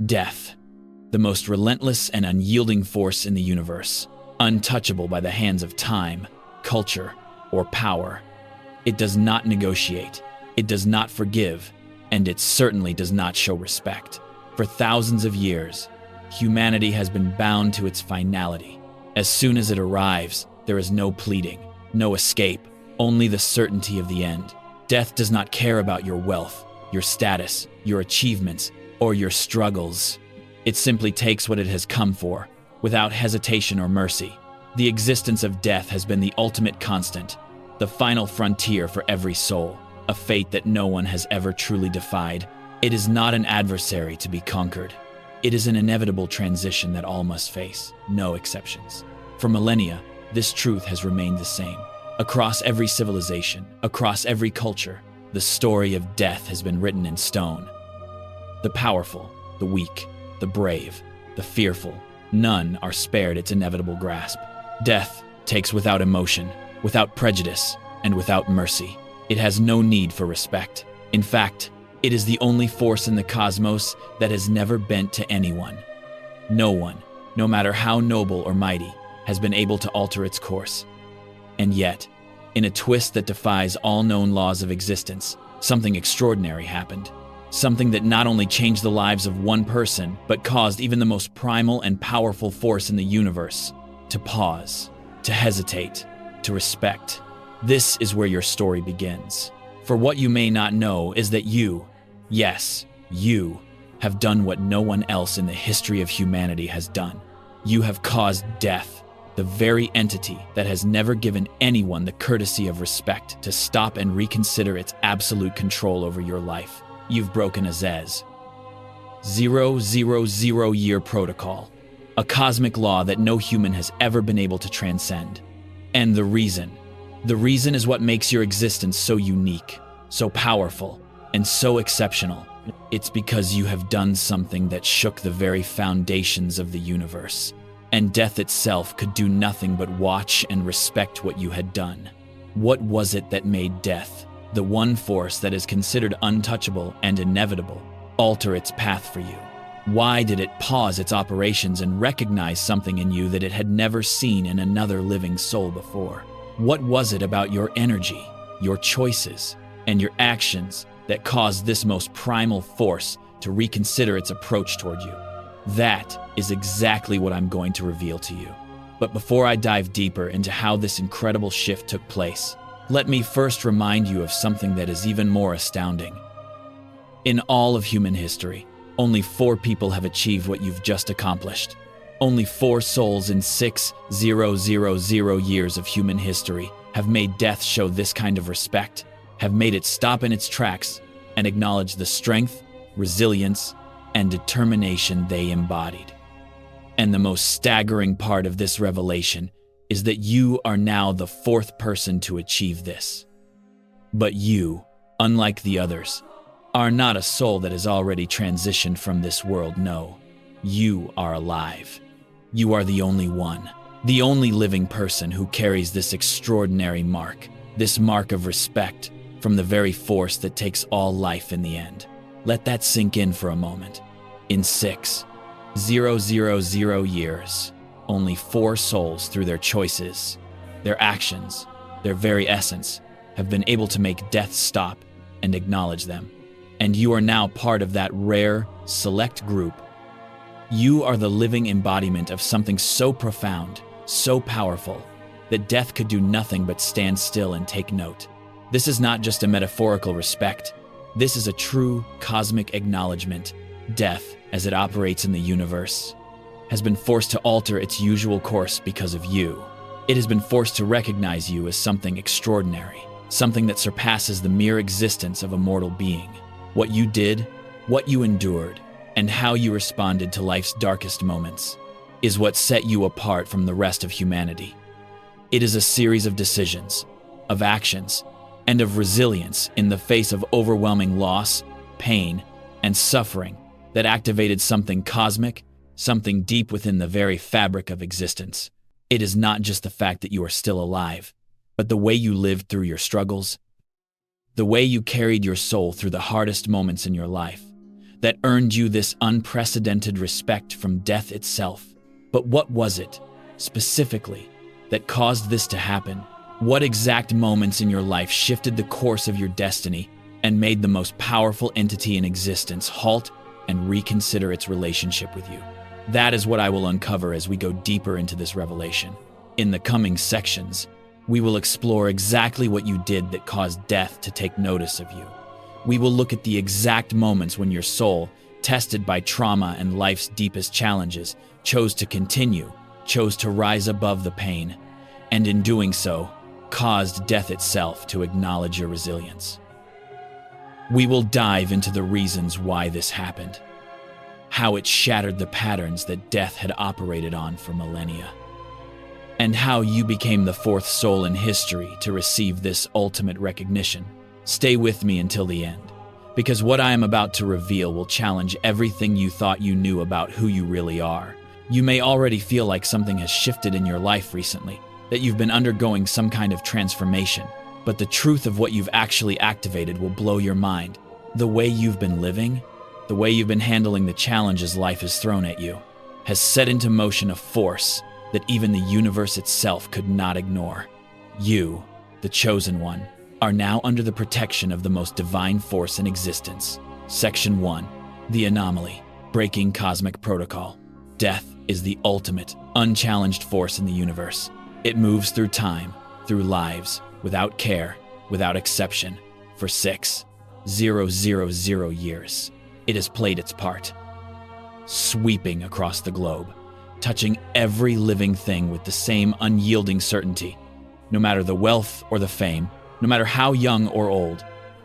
Death, the most relentless and unyielding force in the universe, untouchable by the hands of time, culture, or power. It does not negotiate, it does not forgive, and it certainly does not show respect. For thousands of years, humanity has been bound to its finality. As soon as it arrives, there is no pleading, no escape, only the certainty of the end. Death does not care about your wealth, your status, your achievements, or your struggles. It simply takes what it has come for, without hesitation or mercy. The existence of death has been the ultimate constant, the final frontier for every soul, a fate that no one has ever truly defied. It is not an adversary to be conquered. It is an inevitable transition that all must face, no exceptions. For millennia, this truth has remained the same. Across every civilization, across every culture, the story of death has been written in stone. The powerful, the weak, the brave, the fearful, none are spared its inevitable grasp. Death takes without emotion, without prejudice, and without mercy. It has no need for respect. In fact, it is the only force in the cosmos that has never bent to anyone. No one, no matter how noble or mighty, has been able to alter its course. And yet, in a twist that defies all known laws of existence, something extraordinary happened. Something that not only changed the lives of one person, but caused even the most primal and powerful force in the universe to pause, to hesitate, to respect. This is where your story begins. For what you may not know is that you, yes, you, have done what no one else in the history of humanity has done. You have caused death, the very entity that has never given anyone the courtesy of respect to stop and reconsider its absolute control over your life. You've broken a Zez. 000-year protocol, a cosmic law that no human has ever been able to transcend. And the reason is what makes your existence so unique, so powerful, and so exceptional. It's because you have done something that shook the very foundations of the universe, and death itself could do nothing but watch and respect what you had done. What was it that made death, the one force that is considered untouchable and inevitable, alter its path for you? Why did it pause its operations and recognize something in you that it had never seen in another living soul before? What was it about your energy, your choices, and your actions that caused this most primal force to reconsider its approach toward you? That is exactly what I'm going to reveal to you. But before I dive deeper into how this incredible shift took place, let me first remind you of something that is even more astounding. In all of human history, only 4 people have achieved what you've just accomplished. Only 4 souls in 6,000 years of human history have made death show this kind of respect, have made it stop in its tracks and acknowledge the strength, resilience, and determination they embodied. And the most staggering part of this revelation is that you are now the 4th person to achieve this. But you, unlike the others, are not a soul that has already transitioned from this world. No, you are alive. You are the only one, the only living person who carries this extraordinary mark, this mark of respect from the very force that takes all life in the end. Let that sink in for a moment. In 6,000 years, only 4 souls through their choices, their actions, their very essence, have been able to make death stop and acknowledge them. And you are now part of that rare, select group. You are the living embodiment of something so profound, so powerful, that death could do nothing but stand still and take note. This is not just a metaphorical respect. This is a true cosmic acknowledgement. Death, as it operates in the universe, has been forced to alter its usual course because of you. It has been forced to recognize you as something extraordinary, something that surpasses the mere existence of a mortal being. What you did, what you endured, and how you responded to life's darkest moments is what set you apart from the rest of humanity. It is a series of decisions, of actions, and of resilience in the face of overwhelming loss, pain, and suffering that activated something cosmic, something deep within the very fabric of existence. It is not just the fact that you are still alive, but the way you lived through your struggles, the way you carried your soul through the hardest moments in your life, that earned you this unprecedented respect from death itself. But what was it, specifically, that caused this to happen? What exact moments in your life shifted the course of your destiny and made the most powerful entity in existence halt and reconsider its relationship with you? That is what I will uncover as we go deeper into this revelation. In the coming sections, we will explore exactly what you did that caused death to take notice of you. We will look at the exact moments when your soul, tested by trauma and life's deepest challenges, chose to continue, chose to rise above the pain, and in doing so, caused death itself to acknowledge your resilience. We will dive into the reasons why this happened, how it shattered the patterns that death had operated on for millennia, and how you became the fourth soul in history to receive this ultimate recognition. Stay with me until the end, because what I am about to reveal will challenge everything you thought you knew about who you really are. You may already feel like something has shifted in your life recently, that you've been undergoing some kind of transformation, but the truth of what you've actually activated will blow your mind. The way you've been living, the way you've been handling the challenges life has thrown at you, has set into motion a force that even the universe itself could not ignore. You, the chosen one, are now under the protection of the most divine force in existence. Section 1. The Anomaly. Breaking Cosmic Protocol. Death is the ultimate, unchallenged force in the universe. It moves through time, through lives, without care, without exception, for 6,000 years. It has played its part, sweeping across the globe, touching every living thing with the same unyielding certainty. No matter the wealth or the fame, no matter how young or old,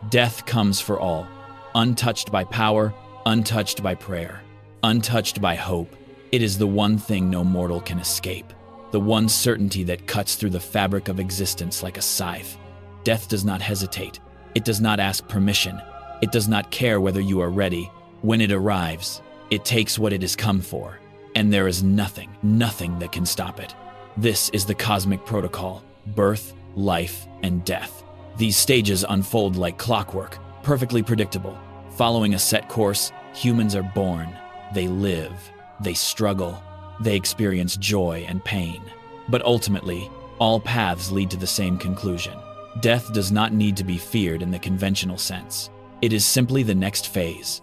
death comes for all, untouched by power, untouched by prayer, untouched by hope. It is the one thing no mortal can escape, the one certainty that cuts through the fabric of existence like a scythe. Death does not hesitate. It does not ask permission. It does not care whether you are ready. When it arrives, it takes what it has come for, and there is nothing that can stop it. This is the cosmic protocol: birth, life, and death. These stages unfold like clockwork, perfectly predictable. Following a set course, humans are born. They live. They struggle. They experience joy and pain. But ultimately, all paths lead to the same conclusion. Death does not need to be feared in the conventional sense. It is simply the next phase,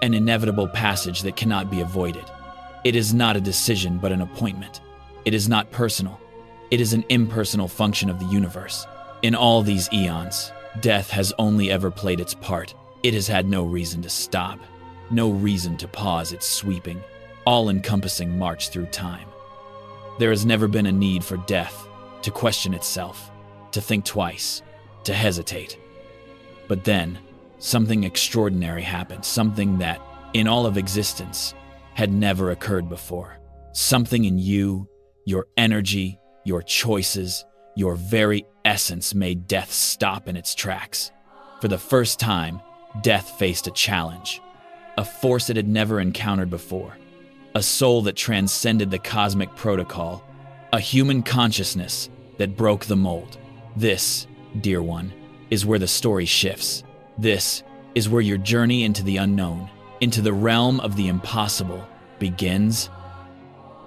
an inevitable passage that cannot be avoided. It is not a decision but an appointment. It is not personal. It is an impersonal function of the universe. In all these eons, death has only ever played its part. It has had no reason to stop, no reason to pause its sweeping, all-encompassing march through time. There has never been a need for death to question itself, to think twice, to hesitate. But then, something extraordinary happened, something that, in all of existence, had never occurred before. Something in you, your energy, your choices, your very essence made death stop in its tracks. For the first time, death faced a challenge, a force it had never encountered before, a soul that transcended the cosmic protocol, a human consciousness that broke the mold. This, dear one, is where the story shifts. This is where your journey into the unknown, into the realm of the impossible, begins.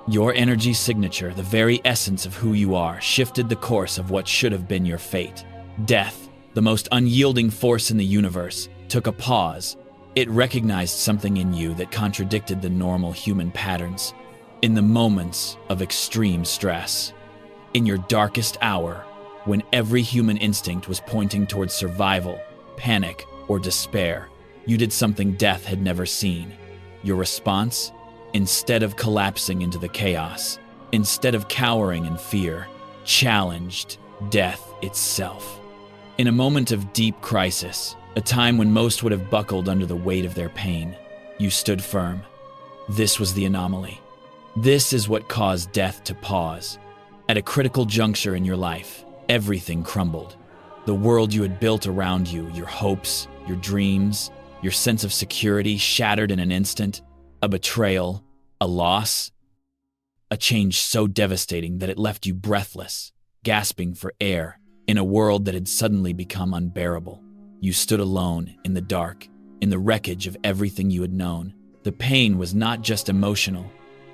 Your energy signature, the very essence of who you are, shifted the course of what should have been your fate. Death, the most unyielding force in the universe, took a pause. It recognized something in you that contradicted the normal human patterns. In the moments of extreme stress, in your darkest hour, when every human instinct was pointing towards survival, panic, or despair, you did something death had never seen. Your response? Instead of collapsing into the chaos, instead of cowering in fear, challenged death itself. In a moment of deep crisis, a time when most would have buckled under the weight of their pain, you stood firm. This was the anomaly. This is what caused death to pause. At a critical juncture in your life, everything crumbled. The world you had built around you, your hopes, your dreams, your sense of security shattered in an instant. A betrayal, a loss, a change so devastating that it left you breathless, gasping for air in a world that had suddenly become unbearable. You stood alone in the dark, in the wreckage of everything you had known. The pain was not just emotional,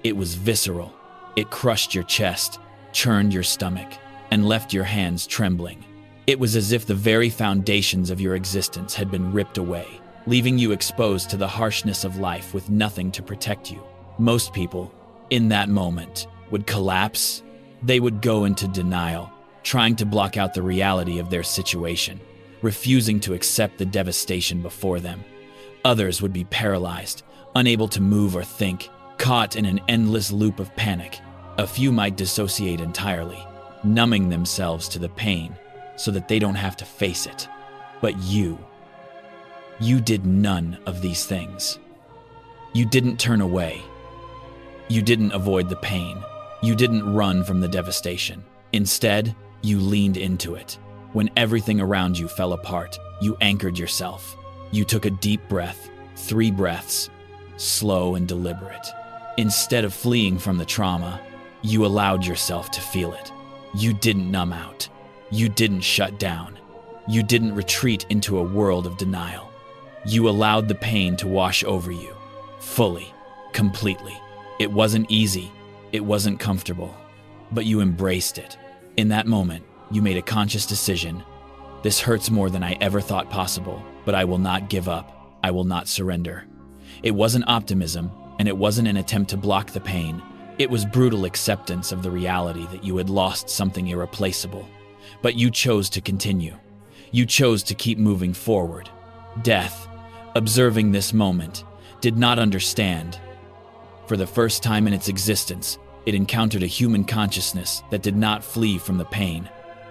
it was visceral. It crushed your chest, churned your stomach, and left your hands trembling. It was as if the very foundations of your existence had been ripped away, leaving you exposed to the harshness of life with nothing to protect you. Most people, in that moment, would collapse. They would go into denial, trying to block out the reality of their situation, refusing to accept the devastation before them. Others would be paralyzed, unable to move or think, caught in an endless loop of panic. A few might dissociate entirely, numbing themselves to the pain so that they don't have to face it. But you did none of these things. You didn't turn away. You didn't avoid the pain. You didn't run from the devastation. Instead, you leaned into it. When everything around you fell apart, you anchored yourself. You took a deep breath, 3 breaths, slow and deliberate. Instead of fleeing from the trauma, you allowed yourself to feel it. You didn't numb out. You didn't shut down. You didn't retreat into a world of denial. You allowed the pain to wash over you, fully, completely. It wasn't easy. It wasn't comfortable. But you embraced it. In that moment, you made a conscious decision. This hurts more than I ever thought possible, but I will not give up. I will not surrender. It wasn't optimism, and it wasn't an attempt to block the pain. It was brutal acceptance of the reality that you had lost something irreplaceable. But you chose to continue. You chose to keep moving forward. Death, observing this moment, did not understand. For the first time in its existence, it encountered a human consciousness that did not flee from the pain,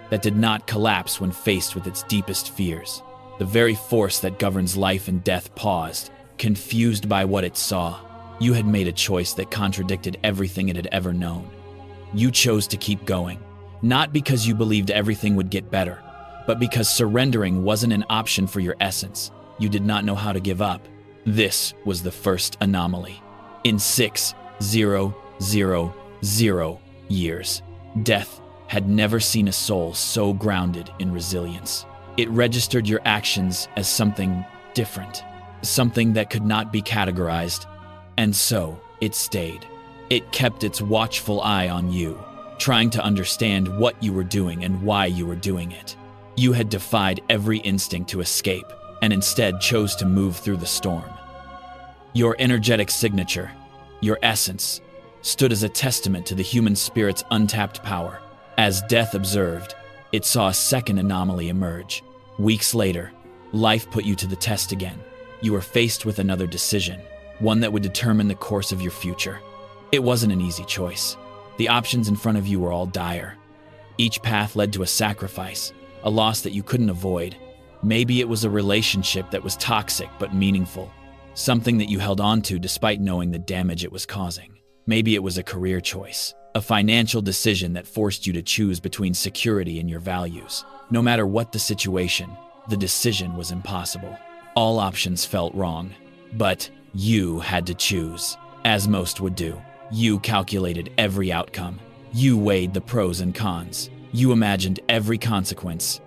that did not collapse when faced with its deepest fears. The very force that governs life and death paused, confused by what it saw. You had made a choice that contradicted everything it had ever known. You chose to keep going, not because you believed everything would get better, but because surrendering wasn't an option for your essence. You did not know how to give up. This was the first anomaly. In 6,000 years, death had never seen a soul so grounded in resilience. It registered your actions as something different, something that could not be categorized. And so, it stayed. It kept its watchful eye on you, trying to understand what you were doing and why you were doing it. You had defied every instinct to escape, and instead chose to move through the storm. Your energetic signature, your essence, stood as a testament to the human spirit's untapped power. As death observed, it saw a second anomaly emerge. Weeks later, life put you to the test again. You were faced with another decision, one that would determine the course of your future. It wasn't an easy choice. The options in front of you were all dire. Each path led to a sacrifice, a loss that you couldn't avoid. Maybe it was a relationship that was toxic but meaningful, something that you held on to despite knowing the damage it was causing. Maybe it was a career choice, a financial decision that forced you to choose between security and your values. No matter what the situation, the decision was impossible. All options felt wrong, but you had to choose, as most would do. You calculated every outcome. You weighed the pros and cons. You imagined every consequence.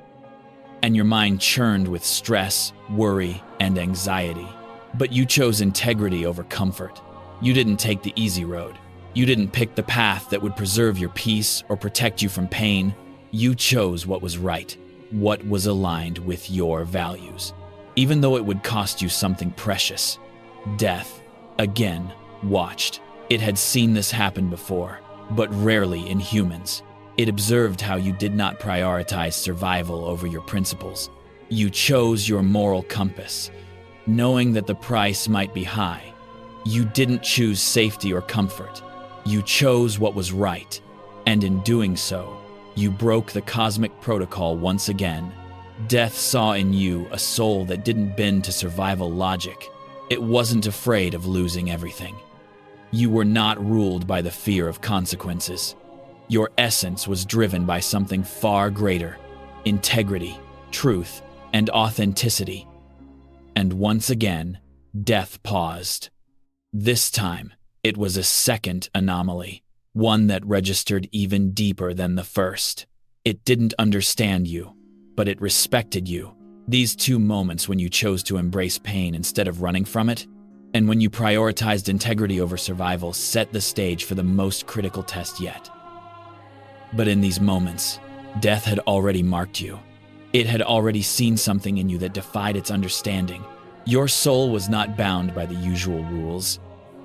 And your mind churned with stress, worry, and anxiety. But you chose integrity over comfort. You didn't take the easy road. You didn't pick the path that would preserve your peace or protect you from pain. You chose what was right, what was aligned with your values. Even though it would cost you something precious. Death, again, watched. It had seen this happen before, but rarely in humans. It observed how you did not prioritize survival over your principles. You chose your moral compass, knowing that the price might be high. You didn't choose safety or comfort. You chose what was right, and in doing so, you broke the cosmic protocol once again. Death saw in you a soul that didn't bend to survival logic. It wasn't afraid of losing everything. You were not ruled by the fear of consequences. Your essence was driven by something far greater: integrity, truth, and authenticity. And once again, death paused. This time, it was a second anomaly, one that registered even deeper than the first. It didn't understand you, but it respected you. These two moments when you chose to embrace pain instead of running from it, and when you prioritized integrity over survival, set the stage for the most critical test yet. But in these moments, death had already marked you. It had already seen something in you that defied its understanding. Your soul was not bound by the usual rules.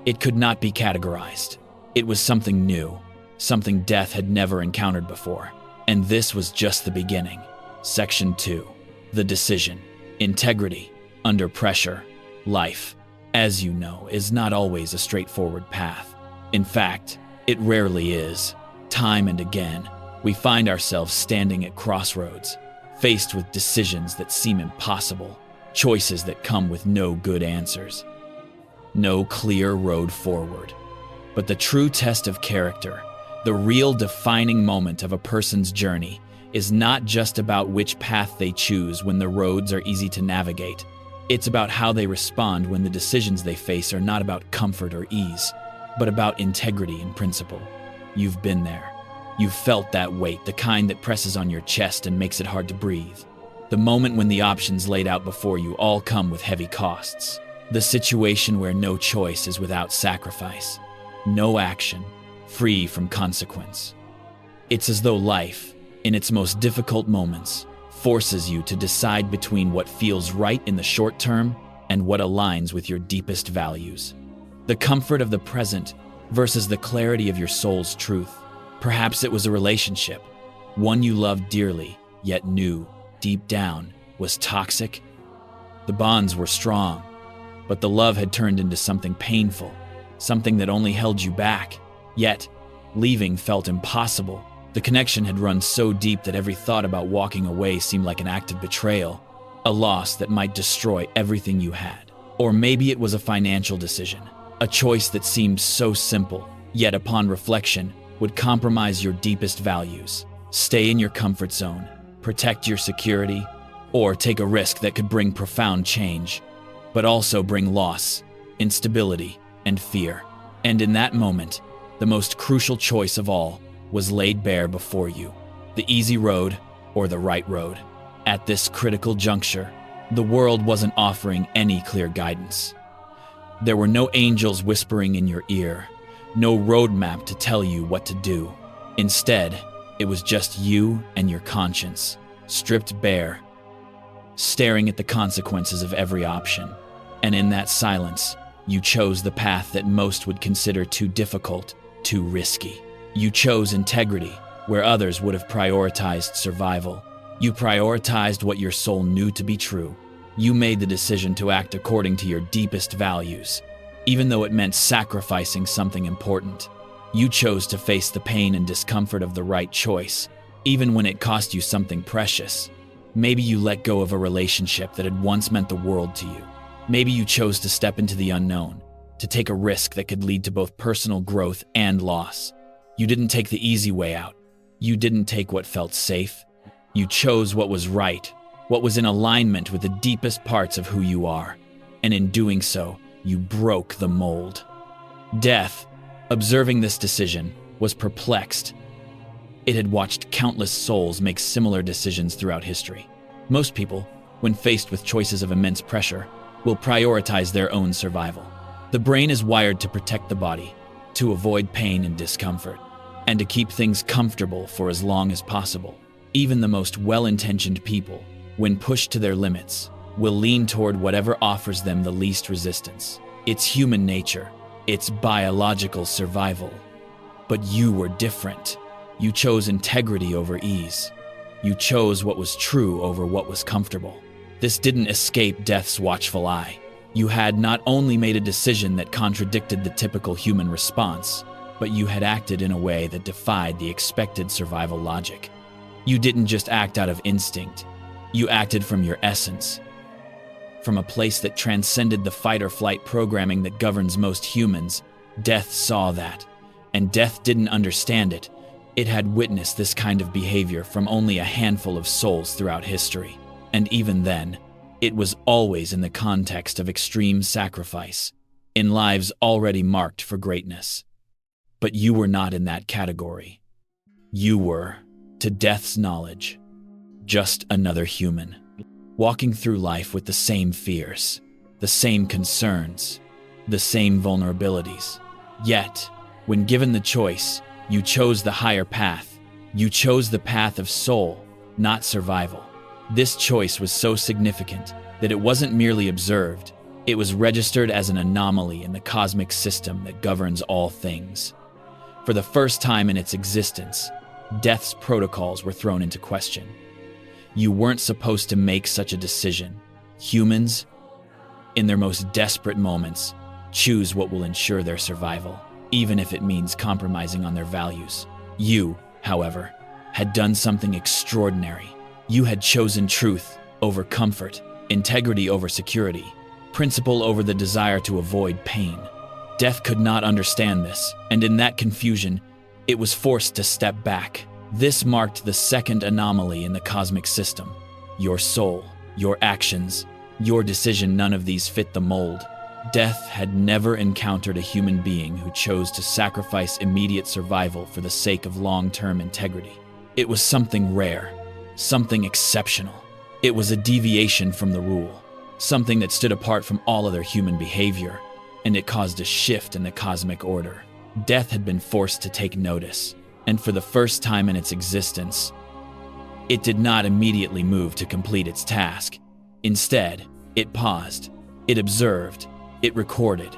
It could not be categorized. It was something new, something death had never encountered before. And this was just the beginning. Section 2. The decision. Integrity. Under pressure. Life, as you know, is not always a straightforward path. In fact, it rarely is. Time and again, we find ourselves standing at crossroads, faced with decisions that seem impossible, choices that come with no good answers, no clear road forward. But the true test of character, the real defining moment of a person's journey, is not just about which path they choose when the roads are easy to navigate. It's about how they respond when the decisions they face are not about comfort or ease, but about integrity and principle. You've been there. You've felt that weight, the kind that presses on your chest and makes it hard to breathe. The moment when the options laid out before you all come with heavy costs. The situation where no choice is without sacrifice. No action, free from consequence. It's as though life, in its most difficult moments, forces you to decide between what feels right in the short term and what aligns with your deepest values. The comfort of the present versus the clarity of your soul's truth. Perhaps it was a relationship, one you loved dearly, yet knew, deep down, was toxic. The bonds were strong, but the love had turned into something painful, something that only held you back. Yet, leaving felt impossible. The connection had run so deep that every thought about walking away seemed like an act of betrayal, a loss that might destroy everything you had. Or maybe it was a financial decision, a choice that seemed so simple, yet upon reflection, would compromise your deepest values. Stay in your comfort zone, protect your security, or take a risk that could bring profound change, but also bring loss, instability, and fear. And in that moment, the most crucial choice of all was laid bare before you. The easy road or the right road. At this critical juncture, the world wasn't offering any clear guidance. There were no angels whispering in your ear, no roadmap to tell you what to do. Instead, it was just you and your conscience, stripped bare, staring at the consequences of every option. And in that silence, you chose the path that most would consider too difficult, too risky. You chose integrity, where others would have prioritized survival. You prioritized what your soul knew to be true. You made the decision to act according to your deepest values, even though it meant sacrificing something important. You chose to face the pain and discomfort of the right choice, even when it cost you something precious. Maybe you let go of a relationship that had once meant the world to you. Maybe you chose to step into the unknown, to take a risk that could lead to both personal growth and loss. You didn't take the easy way out. You didn't take what felt safe. You chose what was right, what was in alignment with the deepest parts of who you are. And in doing so, you broke the mold. Death, observing this decision, was perplexed. It had watched countless souls make similar decisions throughout history. Most people, when faced with choices of immense pressure, will prioritize their own survival. The brain is wired to protect the body, to avoid pain and discomfort, and to keep things comfortable for as long as possible. Even the most well-intentioned people, when pushed to their limits, will lean toward whatever offers them the least resistance. It's human nature. It's biological survival. But you were different. You chose integrity over ease. You chose what was true over what was comfortable. This didn't escape death's watchful eye. You had not only made a decision that contradicted the typical human response, but you had acted in a way that defied the expected survival logic. You didn't just act out of instinct. You acted from your essence, from a place that transcended the fight-or-flight programming that governs most humans. Death saw that, and death didn't understand it. It had witnessed this kind of behavior from only a handful of souls throughout history. And even then, it was always in the context of extreme sacrifice, in lives already marked for greatness. But you were not in that category. You were, to death's knowledge, just another human, walking through life with the same fears, the same concerns, the same vulnerabilities. Yet, when given the choice, you chose the higher path. You chose the path of soul, not survival. This choice was so significant that it wasn't merely observed, it was registered as an anomaly in the cosmic system that governs all things. For the first time in its existence, death's protocols were thrown into question. You weren't supposed to make such a decision. Humans, in their most desperate moments, choose what will ensure their survival, even if it means compromising on their values. You, however, had done something extraordinary. You had chosen truth over comfort, integrity over security, principle over the desire to avoid pain. Death could not understand this, and in that confusion, it was forced to step back. This marked the second anomaly in the cosmic system. Your soul, your actions, your decision, none of these fit the mold. Death had never encountered a human being who chose to sacrifice immediate survival for the sake of long-term integrity. It was something rare, something exceptional. It was a deviation from the rule, something that stood apart from all other human behavior, and it caused a shift in the cosmic order. Death had been forced to take notice, and for the first time in its existence, it did not immediately move to complete its task. Instead, it paused, it observed, it recorded.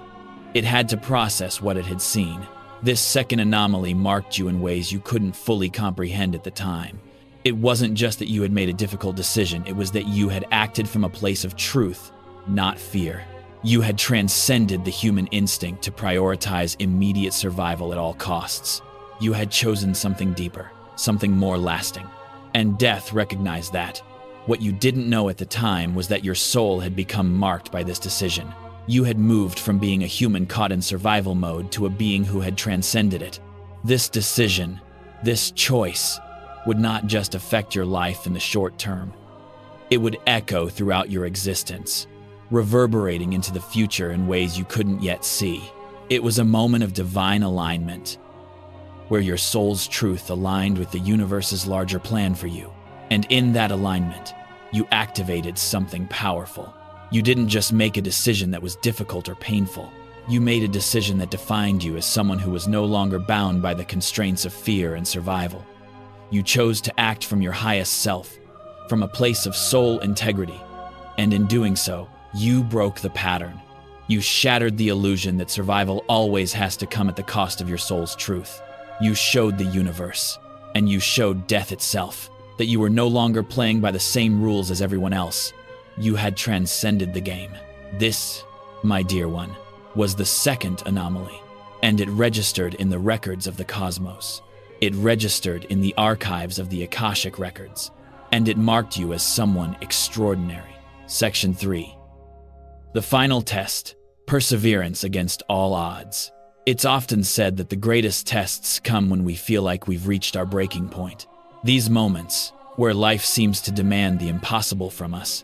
It had to process what it had seen. This second anomaly marked you in ways you couldn't fully comprehend at the time. It wasn't just that you had made a difficult decision, it was that you had acted from a place of truth, not fear. You had transcended the human instinct to prioritize immediate survival at all costs. You had chosen something deeper, something more lasting. And death recognized that. What you didn't know at the time was that your soul had become marked by this decision. You had moved from being a human caught in survival mode to a being who had transcended it. This decision, this choice, would not just affect your life in the short term. It would echo throughout your existence, reverberating into the future in ways you couldn't yet see. It was a moment of divine alignment, where your soul's truth aligned with the universe's larger plan for you. And in that alignment, you activated something powerful. You didn't just make a decision that was difficult or painful. You made a decision that defined you as someone who was no longer bound by the constraints of fear and survival. You chose to act from your highest self, from a place of soul integrity. And in doing so, you broke the pattern. You shattered the illusion that survival always has to come at the cost of your soul's truth. You showed the universe, and you showed death itself, that you were no longer playing by the same rules as everyone else. You had transcended the game. This, my dear one, was the second anomaly, and it registered in the records of the cosmos. It registered in the archives of the Akashic records, and it marked you as someone extraordinary. Section 3. The final test, perseverance against all odds. It's often said that the greatest tests come when we feel like we've reached our breaking point. These moments, where life seems to demand the impossible from us,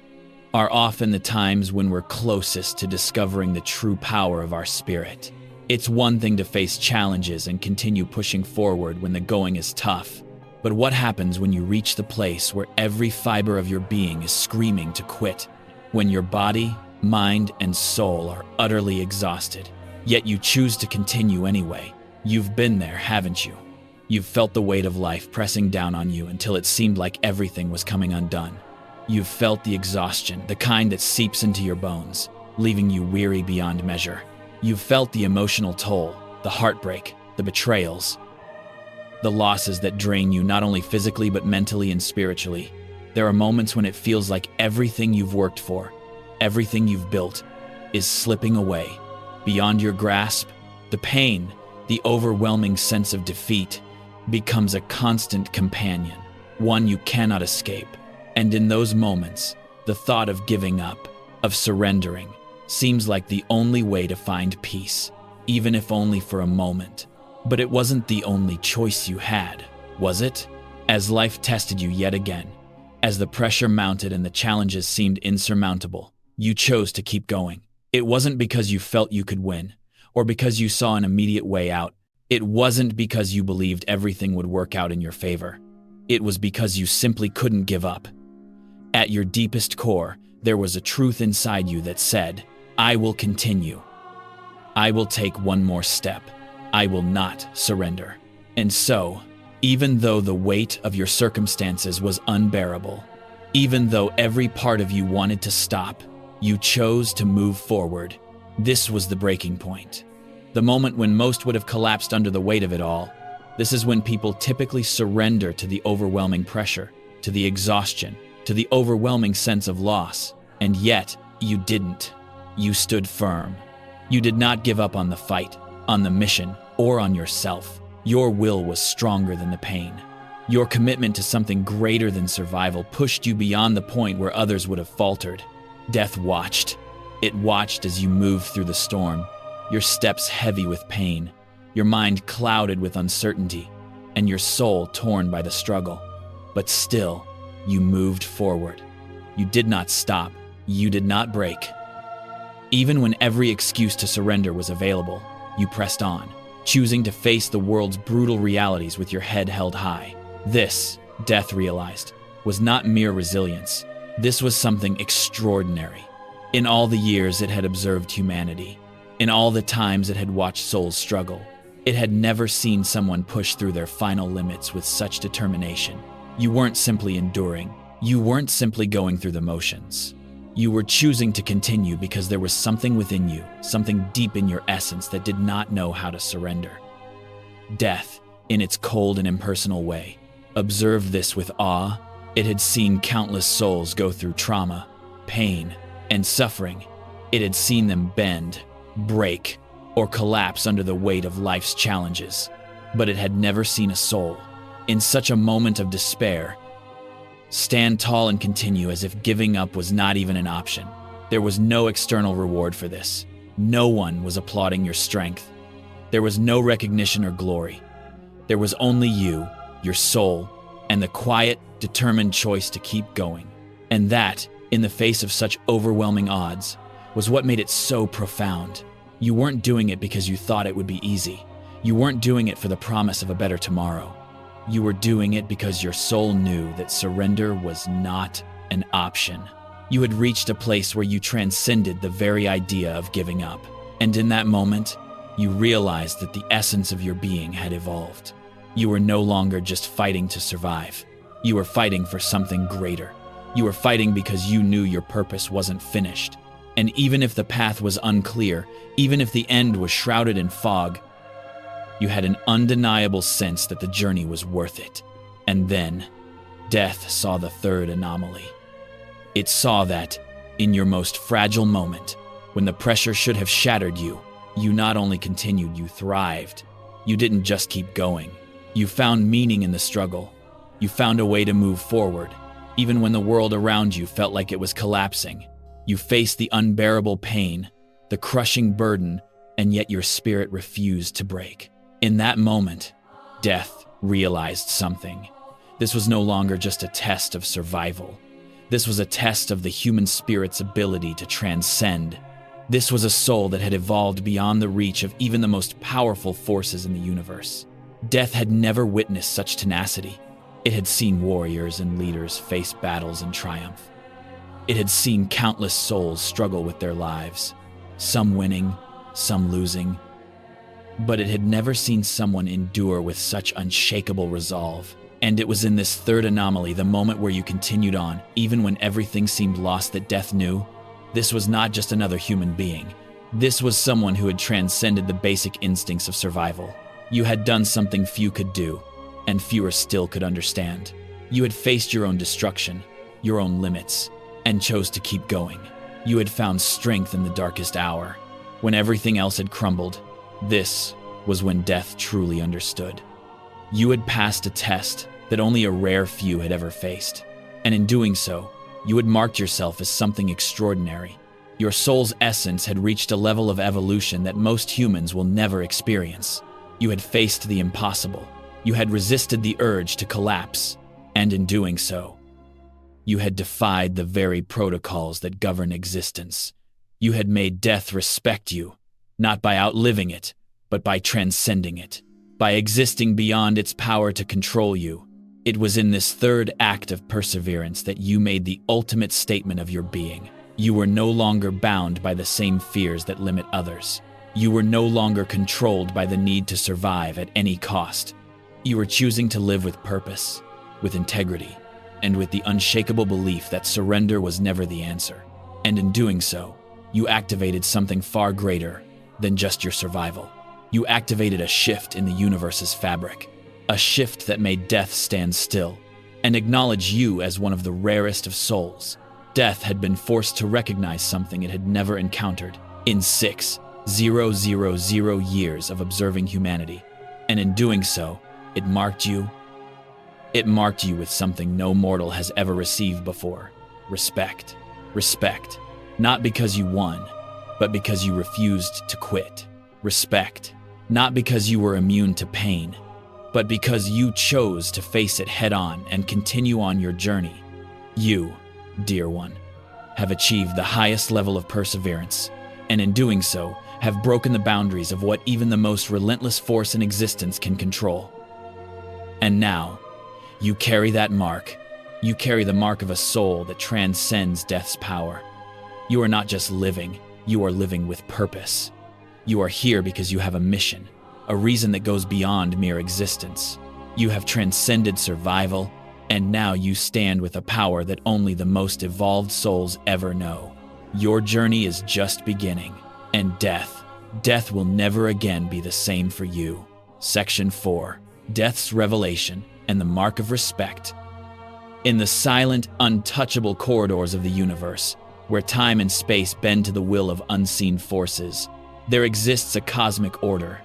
are often the times when we're closest to discovering the true power of our spirit. It's one thing to face challenges and continue pushing forward when the going is tough. But what happens when you reach the place where every fiber of your being is screaming to quit? When your body, mind, and soul are utterly exhausted, yet you choose to continue anyway. You've been there, haven't you? You've felt the weight of life pressing down on you until it seemed like everything was coming undone. You've felt the exhaustion, the kind that seeps into your bones, leaving you weary beyond measure. You've felt the emotional toll, the heartbreak, the betrayals, the losses that drain you not only physically but mentally and spiritually. There are moments when it feels like everything you've worked for, everything you've built, is slipping away, beyond your grasp. The pain, the overwhelming sense of defeat, becomes a constant companion, one you cannot escape. And in those moments, the thought of giving up, of surrendering, seems like the only way to find peace, even if only for a moment. But it wasn't the only choice you had, was it? As life tested you yet again, as the pressure mounted and the challenges seemed insurmountable, you chose to keep going. It wasn't because you felt you could win, or because you saw an immediate way out. It wasn't because you believed everything would work out in your favor. It was because you simply couldn't give up. At your deepest core, there was a truth inside you that said, I will continue. I will take one more step. I will not surrender. And so, even though the weight of your circumstances was unbearable, even though every part of you wanted to stop, you chose to move forward. This was the breaking point. The moment when most would have collapsed under the weight of it all. This is when people typically surrender to the overwhelming pressure, to the exhaustion, to the overwhelming sense of loss. And yet, you didn't. You stood firm. You did not give up on the fight, on the mission, or on yourself. Your will was stronger than the pain. Your commitment to something greater than survival pushed you beyond the point where others would have faltered. Death watched. It watched as you moved through the storm, your steps heavy with pain, your mind clouded with uncertainty, and your soul torn by the struggle. But still, you moved forward. You did not stop. You did not break. Even when every excuse to surrender was available, you pressed on, choosing to face the world's brutal realities with your head held high. This, Death realized, was not mere resilience. This was something extraordinary. In all the years it had observed humanity, in all the times it had watched souls struggle, it had never seen someone push through their final limits with such determination. You weren't simply enduring. You weren't simply going through the motions. You were choosing to continue because there was something within you, something deep in your essence that did not know how to surrender. Death, in its cold and impersonal way, observed this with awe. It had seen countless souls go through trauma, pain, and suffering. It had seen them bend, break, or collapse under the weight of life's challenges. But it had never seen a soul, in such a moment of despair, stand tall and continue as if giving up was not even an option. There was no external reward for this. No one was applauding your strength. There was no recognition or glory. There was only you, your soul, and the quiet, determined choice to keep going. And that, in the face of such overwhelming odds, was what made it so profound. You weren't doing it because you thought it would be easy. You weren't doing it for the promise of a better tomorrow. You were doing it because your soul knew that surrender was not an option. You had reached a place where you transcended the very idea of giving up. And in that moment, you realized that the essence of your being had evolved. You were no longer just fighting to survive. You were fighting for something greater. You were fighting because you knew your purpose wasn't finished. And even if the path was unclear, even if the end was shrouded in fog, you had an undeniable sense that the journey was worth it. And then, Death saw the third anomaly. It saw that, in your most fragile moment, when the pressure should have shattered you, you not only continued, you thrived. You didn't just keep going. You found meaning in the struggle. You found a way to move forward, even when the world around you felt like it was collapsing. You faced the unbearable pain, the crushing burden, and yet your spirit refused to break. In that moment, Death realized something. This was no longer just a test of survival. This was a test of the human spirit's ability to transcend. This was a soul that had evolved beyond the reach of even the most powerful forces in the universe. Death had never witnessed such tenacity. It had seen warriors and leaders face battles and triumph. It had seen countless souls struggle with their lives, some winning, some losing. But it had never seen someone endure with such unshakable resolve. And it was in this third anomaly, the moment where you continued on, even when everything seemed lost, that Death knew this was not just another human being. This was someone who had transcended the basic instincts of survival. You had done something few could do, and fewer still could understand. You had faced your own destruction, your own limits, and chose to keep going. You had found strength in the darkest hour. When everything else had crumbled, this was when Death truly understood. You had passed a test that only a rare few had ever faced, and in doing so, you had marked yourself as something extraordinary. Your soul's essence had reached a level of evolution that most humans will never experience. You had faced the impossible. You had resisted the urge to collapse, and in doing so, you had defied the very protocols that govern existence. You had made Death respect you, not by outliving it, but by transcending it, by existing beyond its power to control you. It was in this third act of perseverance that you made the ultimate statement of your being. You were no longer bound by the same fears that limit others. You were no longer controlled by the need to survive at any cost. You were choosing to live with purpose, with integrity, and with the unshakable belief that surrender was never the answer. And in doing so, you activated something far greater than just your survival. You activated a shift in the universe's fabric, a shift that made death stand still and acknowledge you as one of the rarest of souls. Death had been forced to recognize something it had never encountered in 6,000 years of observing humanity. And in doing so, it marked you with something no mortal has ever received before. Respect. Respect. Not because you won, but because you refused to quit. Respect. Not because you were immune to pain, but because you chose to face it head-on and continue on your journey. You, dear one, have achieved the highest level of perseverance, and in doing so, have broken the boundaries of what even the most relentless force in existence can control. And now, you carry that mark. You carry the mark of a soul that transcends death's power. You are not just living, you are living with purpose. You are here because you have a mission, a reason that goes beyond mere existence. You have transcended survival, and now you stand with a power that only the most evolved souls ever know. Your journey is just beginning, and death will never again be the same for you. Section 4. Death's Revelation and the Mark of Respect. In the silent, untouchable corridors of the universe, where time and space bend to the will of unseen forces, there exists a cosmic order.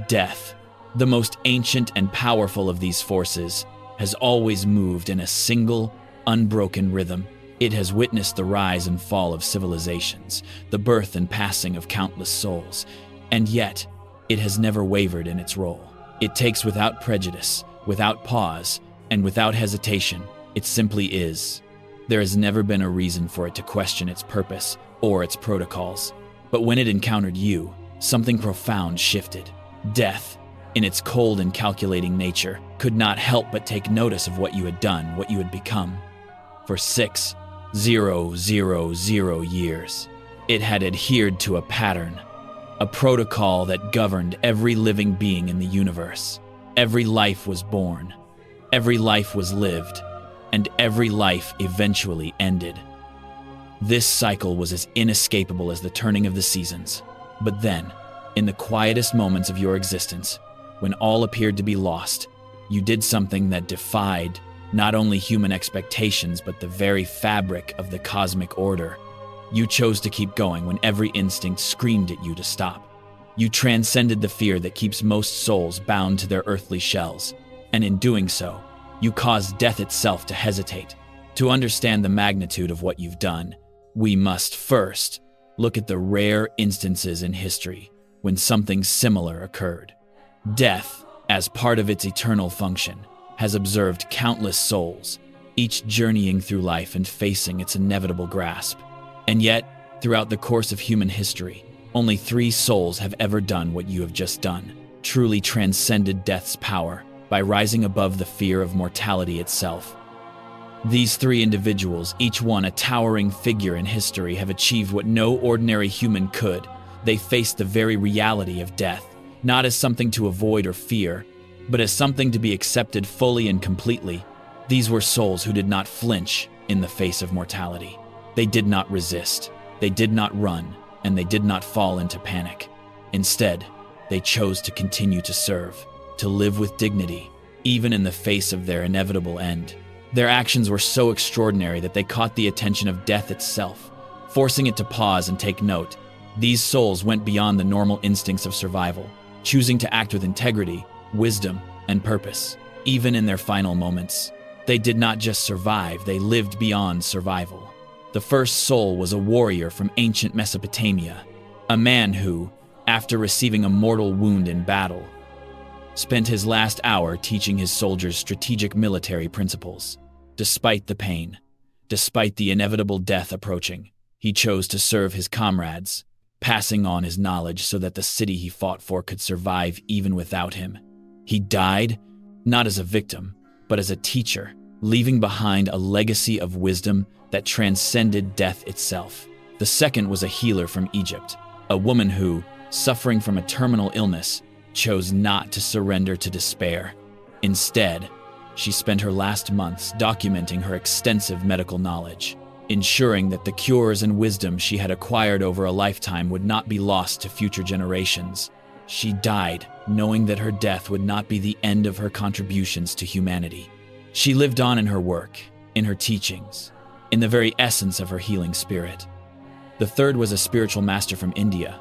Death, the most ancient and powerful of these forces, has always moved in a single, unbroken rhythm. It has witnessed the rise and fall of civilizations, the birth and passing of countless souls, and yet, it has never wavered in its role. It takes without prejudice, without pause, and without hesitation. It simply is. There has never been a reason for it to question its purpose or its protocols. But when it encountered you, something profound shifted. Death, in its cold and calculating nature, could not help but take notice of what you had done, what you had become. For 6,000 years, it had adhered to a pattern, a protocol that governed every living being in the universe. Every life was born, every life was lived, and every life eventually ended. This cycle was as inescapable as the turning of the seasons. But then, in the quietest moments of your existence, when all appeared to be lost, you did something that defied not only human expectations, but the very fabric of the cosmic order. You chose to keep going when every instinct screamed at you to stop. You transcended the fear that keeps most souls bound to their earthly shells, and in doing so, you caused death itself to hesitate. To understand the magnitude of what you've done, we must first look at the rare instances in history when something similar occurred. Death, as part of its eternal function, has observed countless souls, each journeying through life and facing its inevitable grasp. And yet, throughout the course of human history, only 3 souls have ever done what you have just done, truly transcended death's power by rising above the fear of mortality itself. These 3 individuals, each one a towering figure in history, have achieved what no ordinary human could. They faced the very reality of death, not as something to avoid or fear, but as something to be accepted fully and completely. These were souls who did not flinch in the face of mortality. They did not resist, they did not run, and they did not fall into panic. Instead, they chose to continue to serve, to live with dignity, even in the face of their inevitable end. Their actions were so extraordinary that they caught the attention of death itself, forcing it to pause and take note. These souls went beyond the normal instincts of survival, choosing to act with integrity, wisdom, and purpose, even in their final moments. They did not just survive, they lived beyond survival. The first soul was a warrior from ancient Mesopotamia, a man who, after receiving a mortal wound in battle, spent his last hour teaching his soldiers strategic military principles. Despite the pain, despite the inevitable death approaching, he chose to serve his comrades, passing on his knowledge so that the city he fought for could survive even without him. He died, not as a victim, but as a teacher, leaving behind a legacy of wisdom that transcended death itself. The second was a healer from Egypt, a woman who, suffering from a terminal illness, chose not to surrender to despair. Instead, she spent her last months documenting her extensive medical knowledge, ensuring that the cures and wisdom she had acquired over a lifetime would not be lost to future generations. She died knowing that her death would not be the end of her contributions to humanity. She lived on in her work, in her teachings, in the very essence of her healing spirit. The third was a spiritual master from India,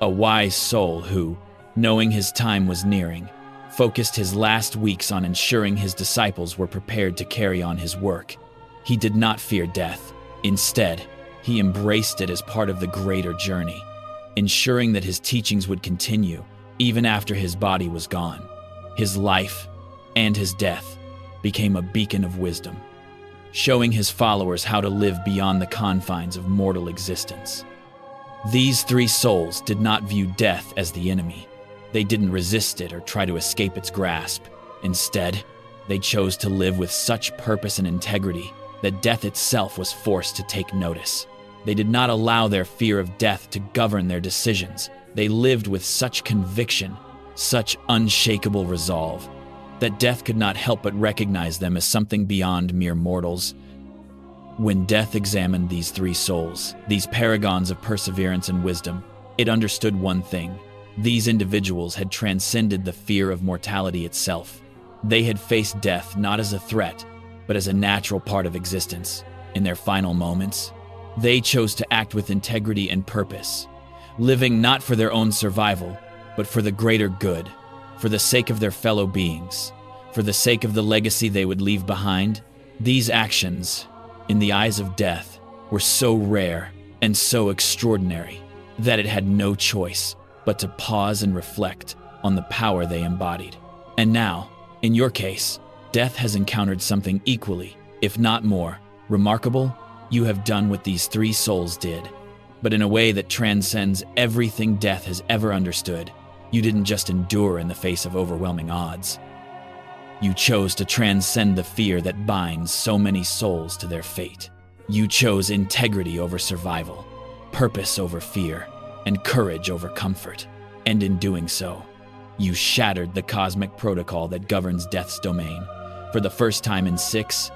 a wise soul who, knowing his time was nearing, focused his last weeks on ensuring his disciples were prepared to carry on his work. He did not fear death. Instead, he embraced it as part of the greater journey, ensuring that his teachings would continue even after his body was gone. His life and his death became a beacon of wisdom, showing his followers how to live beyond the confines of mortal existence. These three souls did not view death as the enemy. They didn't resist it or try to escape its grasp. Instead, they chose to live with such purpose and integrity that death itself was forced to take notice. They did not allow their fear of death to govern their decisions. They lived with such conviction, such unshakable resolve, that death could not help but recognize them as something beyond mere mortals. When death examined these three souls, these paragons of perseverance and wisdom, it understood one thing. These individuals had transcended the fear of mortality itself. They had faced death not as a threat, but as a natural part of existence. In their final moments, they chose to act with integrity and purpose, living not for their own survival, but for the greater good, for the sake of their fellow beings, for the sake of the legacy they would leave behind. These actions, in the eyes of death, were so rare and so extraordinary that it had no choice but to pause and reflect on the power they embodied. And now, in your case, death has encountered something equally, if not more, remarkable. You have done what these three souls did, but in a way that transcends everything death has ever understood. You didn't just endure in the face of overwhelming odds. You chose to transcend the fear that binds so many souls to their fate. You chose integrity over survival, purpose over fear, and courage over comfort. And in doing so, you shattered the cosmic protocol that governs death's domain. For the first time in 6,000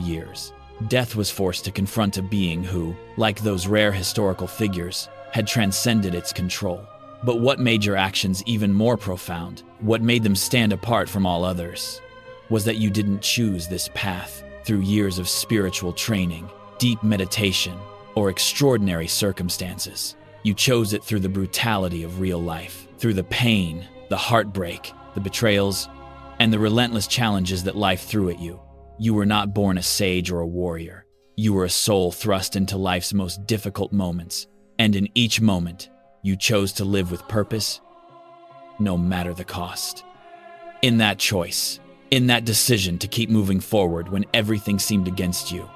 years, death was forced to confront a being who, like those rare historical figures, had transcended its control. But what made your actions even more profound, what made them stand apart from all others, was that you didn't choose this path through years of spiritual training, deep meditation, or extraordinary circumstances. You chose it through the brutality of real life, through the pain, the heartbreak, the betrayals, and the relentless challenges that life threw at you. You were not born a sage or a warrior. You were a soul thrust into life's most difficult moments, and in each moment, you chose to live with purpose, no matter the cost. In that choice, in that decision to keep moving forward when everything seemed against you,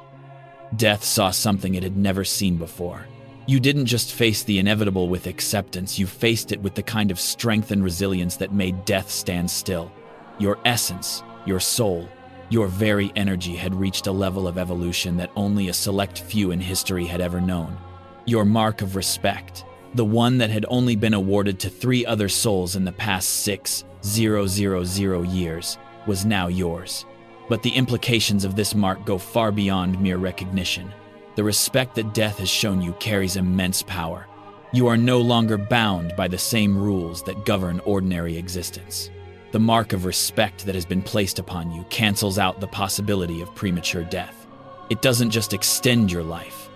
death saw something it had never seen before. You didn't just face the inevitable with acceptance, you faced it with the kind of strength and resilience that made death stand still. Your essence, your soul, your very energy had reached a level of evolution that only a select few in history had ever known. Your mark of respect, the one that had only been awarded to 3 other souls in the past 6,000 years, was now yours. But the implications of this mark go far beyond mere recognition. The respect that death has shown you carries immense power. You are no longer bound by the same rules that govern ordinary existence. The mark of respect that has been placed upon you cancels out the possibility of premature death. It doesn't just extend your life.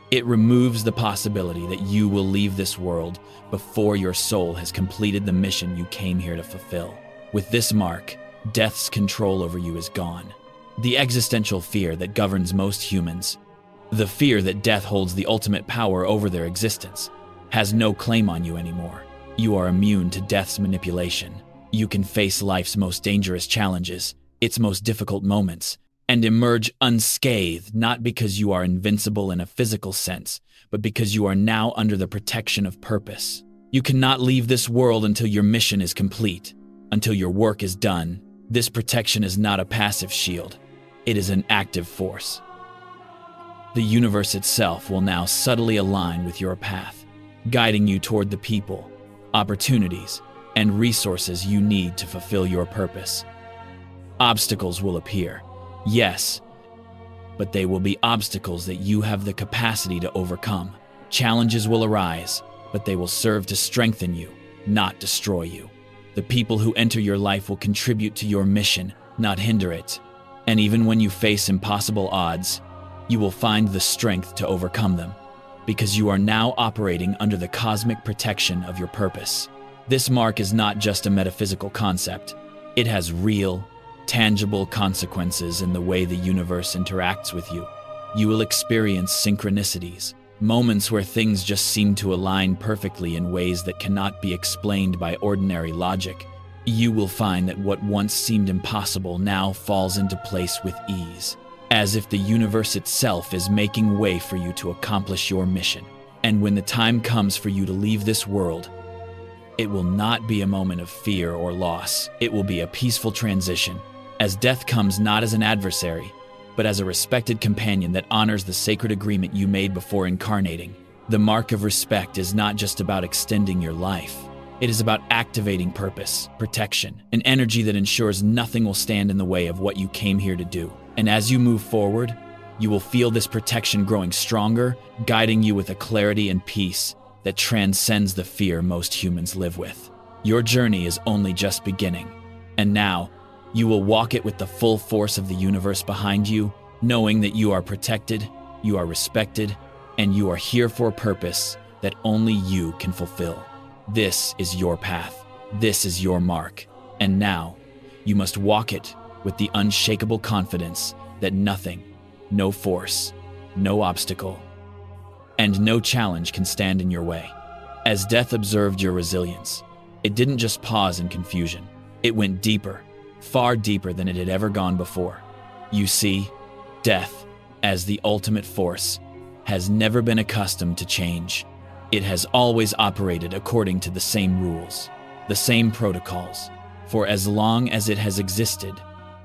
It removes the possibility that you will leave this world before your soul has completed the mission you came here to fulfill. With this mark, death's control over you is gone. The existential fear that governs most humans, the fear that death holds the ultimate power over their existence, has no claim on you anymore. You are immune to death's manipulation. You can face life's most dangerous challenges, its most difficult moments, and emerge unscathed, not because you are invincible in a physical sense, but because you are now under the protection of purpose. You cannot leave this world until your mission is complete. Until your work is done, this protection is not a passive shield. It is an active force. The universe itself will now subtly align with your path, guiding you toward the people, opportunities, and resources you need to fulfill your purpose. Obstacles will appear, yes, but they will be obstacles that you have the capacity to overcome. Challenges will arise, but they will serve to strengthen you, not destroy you. The people who enter your life will contribute to your mission, not hinder it. And even when you face impossible odds, you will find the strength to overcome them, because you are now operating under the cosmic protection of your purpose. This mark is not just a metaphysical concept. It has real, tangible consequences in the way the universe interacts with you. You will experience synchronicities, moments where things just seem to align perfectly in ways that cannot be explained by ordinary logic. You will find that what once seemed impossible now falls into place with ease, as if the universe itself is making way for you to accomplish your mission. And when the time comes for you to leave this world, it will not be a moment of fear or loss. It will be a peaceful transition, as death comes not as an adversary, but as a respected companion that honors the sacred agreement you made before incarnating. The mark of respect is not just about extending your life. It is about activating purpose, protection, an energy that ensures nothing will stand in the way of what you came here to do. And as you move forward, you will feel this protection growing stronger, guiding you with a clarity and peace that transcends the fear most humans live with. Your journey is only just beginning, and now, you will walk it with the full force of the universe behind you, knowing that you are protected, you are respected, and you are here for a purpose that only you can fulfill. This is your path. This is your mark. And now, you must walk it with the unshakable confidence that nothing, no force, no obstacle, and no challenge can stand in your way. As death observed your resilience, it didn't just pause in confusion. It went deeper, far deeper than it had ever gone before. You see, death, as the ultimate force, has never been accustomed to change. It has always operated according to the same rules, the same protocols, for as long as it has existed.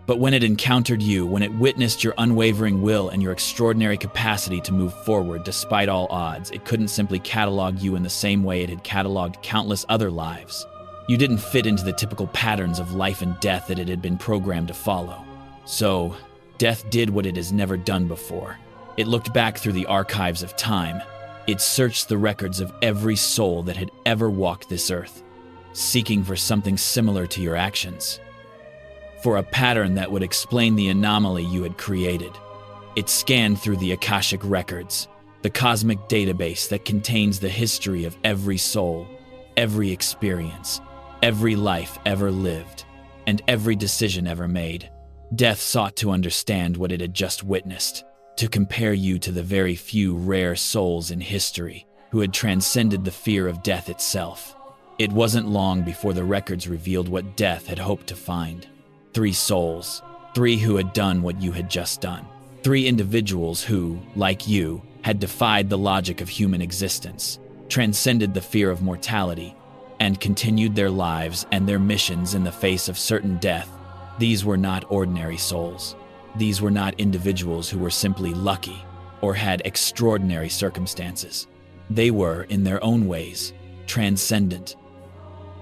But when it encountered you, when it witnessed your unwavering will and your extraordinary capacity to move forward despite all odds, it couldn't simply catalog you in the same way it had cataloged countless other lives. You didn't fit into the typical patterns of life and death that it had been programmed to follow. So, death did what it has never done before. It looked back through the archives of time. It searched the records of every soul that had ever walked this earth, seeking for something similar to your actions, for a pattern that would explain the anomaly you had created. It scanned through the Akashic records, the cosmic database that contains the history of every soul, every experience, every life ever lived, and every decision ever made. Death sought to understand what it had just witnessed, to compare you to the very few rare souls in history who had transcended the fear of death itself. It wasn't long before the records revealed what death had hoped to find. 3 souls, 3 who had done what you had just done. 3 individuals who, like you, had defied the logic of human existence, transcended the fear of mortality, and continued their lives and their missions in the face of certain death. These were not ordinary souls. These were not individuals who were simply lucky or had extraordinary circumstances. They were, in their own ways, transcendent.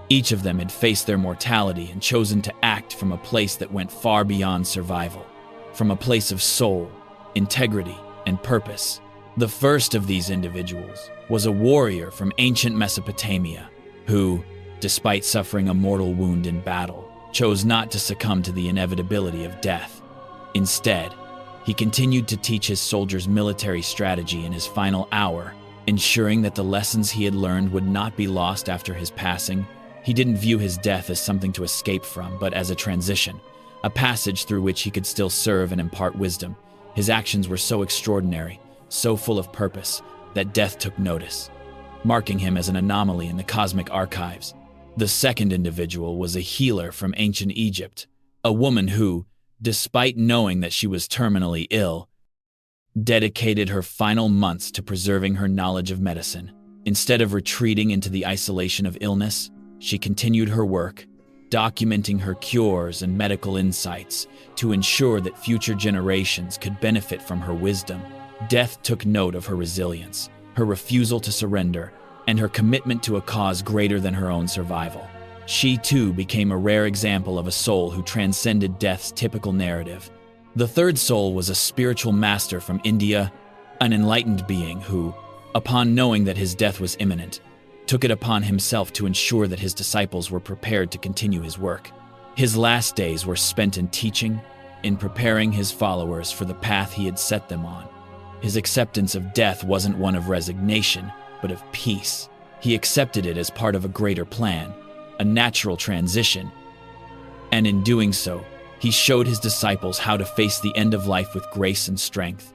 Each of them had faced their mortality and chosen to act from a place that went far beyond survival, from a place of soul, integrity, and purpose. The first of these individuals was a warrior from ancient Mesopotamia who, despite suffering a mortal wound in battle, chose not to succumb to the inevitability of death. Instead, he continued to teach his soldiers military strategy in his final hour, ensuring that the lessons he had learned would not be lost after his passing. He didn't view his death as something to escape from, but as a transition, a passage through which he could still serve and impart wisdom. His actions were so extraordinary, so full of purpose, that death took notice, marking him as an anomaly in the cosmic archives. The second individual was a healer from ancient Egypt, a woman who, despite knowing that she was terminally ill, dedicated her final months to preserving her knowledge of medicine. Instead of retreating into the isolation of illness, she continued her work, documenting her cures and medical insights to ensure that future generations could benefit from her wisdom. Death took note of her resilience, her refusal to surrender, and her commitment to a cause greater than her own survival. She too became a rare example of a soul who transcended death's typical narrative. The third soul was a spiritual master from India, an enlightened being who, upon knowing that his death was imminent, took it upon himself to ensure that his disciples were prepared to continue his work. His last days were spent in teaching, in preparing his followers for the path he had set them on. His acceptance of death wasn't one of resignation, but of peace. He accepted it as part of a greater plan, a natural transition, and in doing so, he showed his disciples how to face the end of life with grace and strength.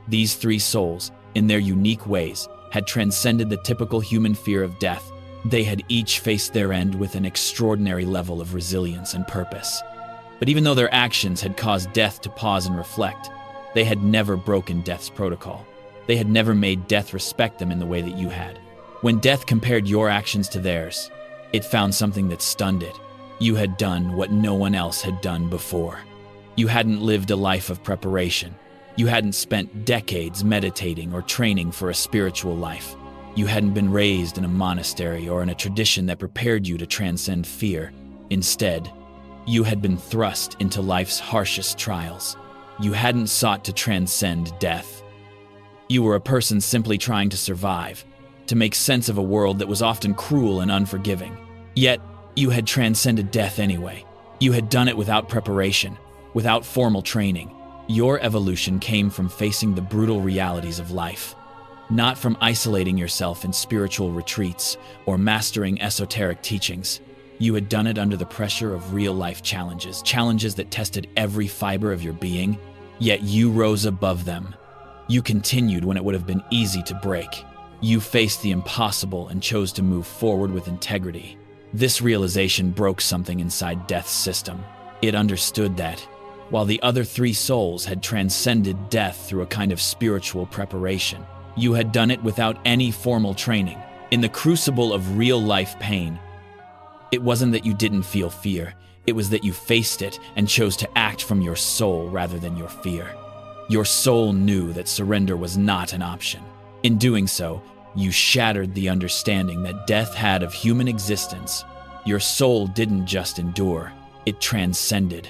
These three souls, in their unique ways, had transcended the typical human fear of death. They had each faced their end with an extraordinary level of resilience and purpose. But even though their actions had caused death to pause and reflect, they had never broken death's protocol. They had never made death respect them in the way that you had. When death compared your actions to theirs, it found something that stunned it. You had done what no one else had done before. You hadn't lived a life of preparation. You hadn't spent decades meditating or training for a spiritual life. You hadn't been raised in a monastery or in a tradition that prepared you to transcend fear. Instead, you had been thrust into life's harshest trials. You hadn't sought to transcend death. You were a person simply trying to survive, to make sense of a world that was often cruel and unforgiving. Yet, you had transcended death anyway. You had done it without preparation, without formal training. Your evolution came from facing the brutal realities of life, not from isolating yourself in spiritual retreats or mastering esoteric teachings. You had done it under the pressure of real-life challenges, challenges that tested every fiber of your being, yet you rose above them. You continued when it would have been easy to break. You faced the impossible and chose to move forward with integrity. This realization broke something inside death's system. It understood that, while the other three souls had transcended death through a kind of spiritual preparation, you had done it without any formal training. In the crucible of real-life pain, it wasn't that you didn't feel fear, it was that you faced it and chose to act from your soul rather than your fear. Your soul knew that surrender was not an option. In doing so, you shattered the understanding that death had of human existence. Your soul didn't just endure, it transcended.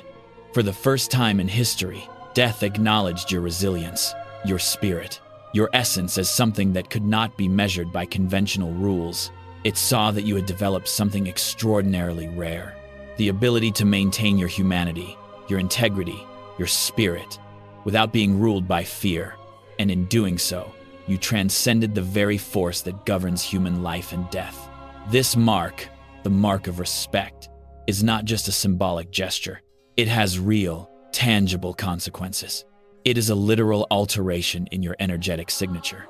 For the first time in history, death acknowledged your resilience, your spirit, your essence as something that could not be measured by conventional rules. It saw that you had developed something extraordinarily rare, the ability to maintain your humanity, your integrity, your spirit, without being ruled by fear. And in doing so, you transcended the very force that governs human life and death. This mark, the mark of respect, is not just a symbolic gesture. It has real, tangible consequences. It is a literal alteration in your energetic signature.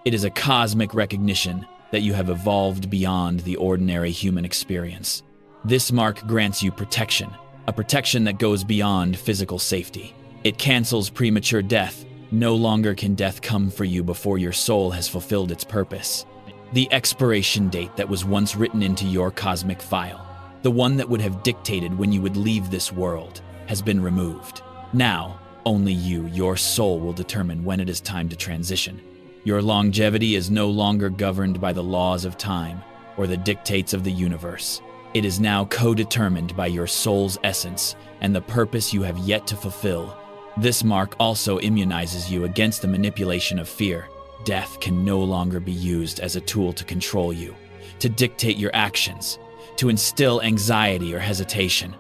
It is a cosmic recognition that you have evolved beyond the ordinary human experience. This mark grants you protection, a protection that goes beyond physical safety. It cancels premature death. No longer can death come for you before your soul has fulfilled its purpose. The expiration date that was once written into your cosmic file, the one that would have dictated when you would leave this world, has been removed. Now, only you, your soul, will determine when it is time to transition. Your longevity is no longer governed by the laws of time or the dictates of the universe. It is now co-determined by your soul's essence and the purpose you have yet to fulfill. This mark also immunizes you against the manipulation of fear. Death can no longer be used as a tool to control you, to dictate your actions, to instill anxiety or hesitation.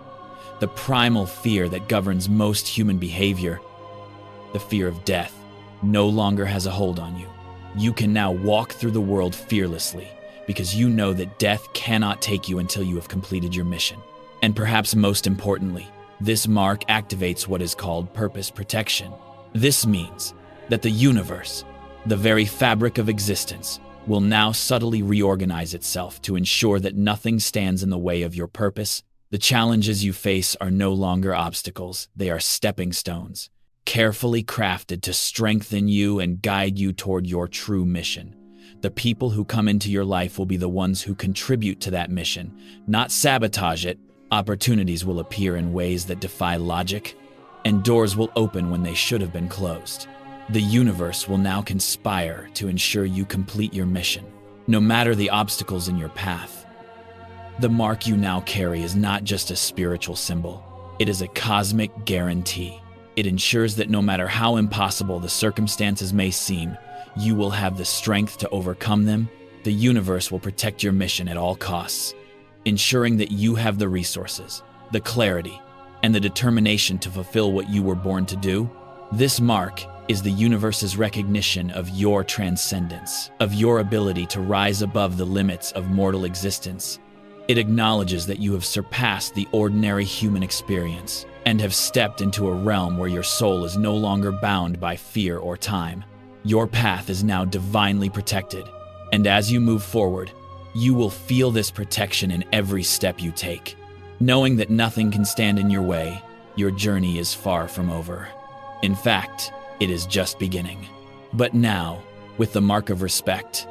The primal fear that governs most human behavior, the fear of death, no longer has a hold on you. You can now walk through the world fearlessly because you know that death cannot take you until you have completed your mission. And perhaps most importantly, this mark activates what is called purpose protection. This means that the universe, the very fabric of existence, will now subtly reorganize itself to ensure that nothing stands in the way of your purpose. The challenges you face are no longer obstacles, they are stepping stones, carefully crafted to strengthen you and guide you toward your true mission. The people who come into your life will be the ones who contribute to that mission, not sabotage it, Opportunities will appear in ways that defy logic, and doors will open when they should have been closed. The universe will now conspire to ensure you complete your mission, no matter the obstacles in your path. The mark you now carry is not just a spiritual symbol. It is a cosmic guarantee. It ensures that no matter how impossible the circumstances may seem, you will have the strength to overcome them. The universe will protect your mission at all costs, ensuring that you have the resources, the clarity, and the determination to fulfill what you were born to do. This mark is the universe's recognition of your transcendence, of your ability to rise above the limits of mortal existence. It acknowledges that you have surpassed the ordinary human experience and have stepped into a realm where your soul is no longer bound by fear or time. Your path is now divinely protected, and as you move forward, you will feel this protection in every step you take. Knowing that nothing can stand in your way, your journey is far from over. In fact, it is just beginning. But now, with the mark of respect,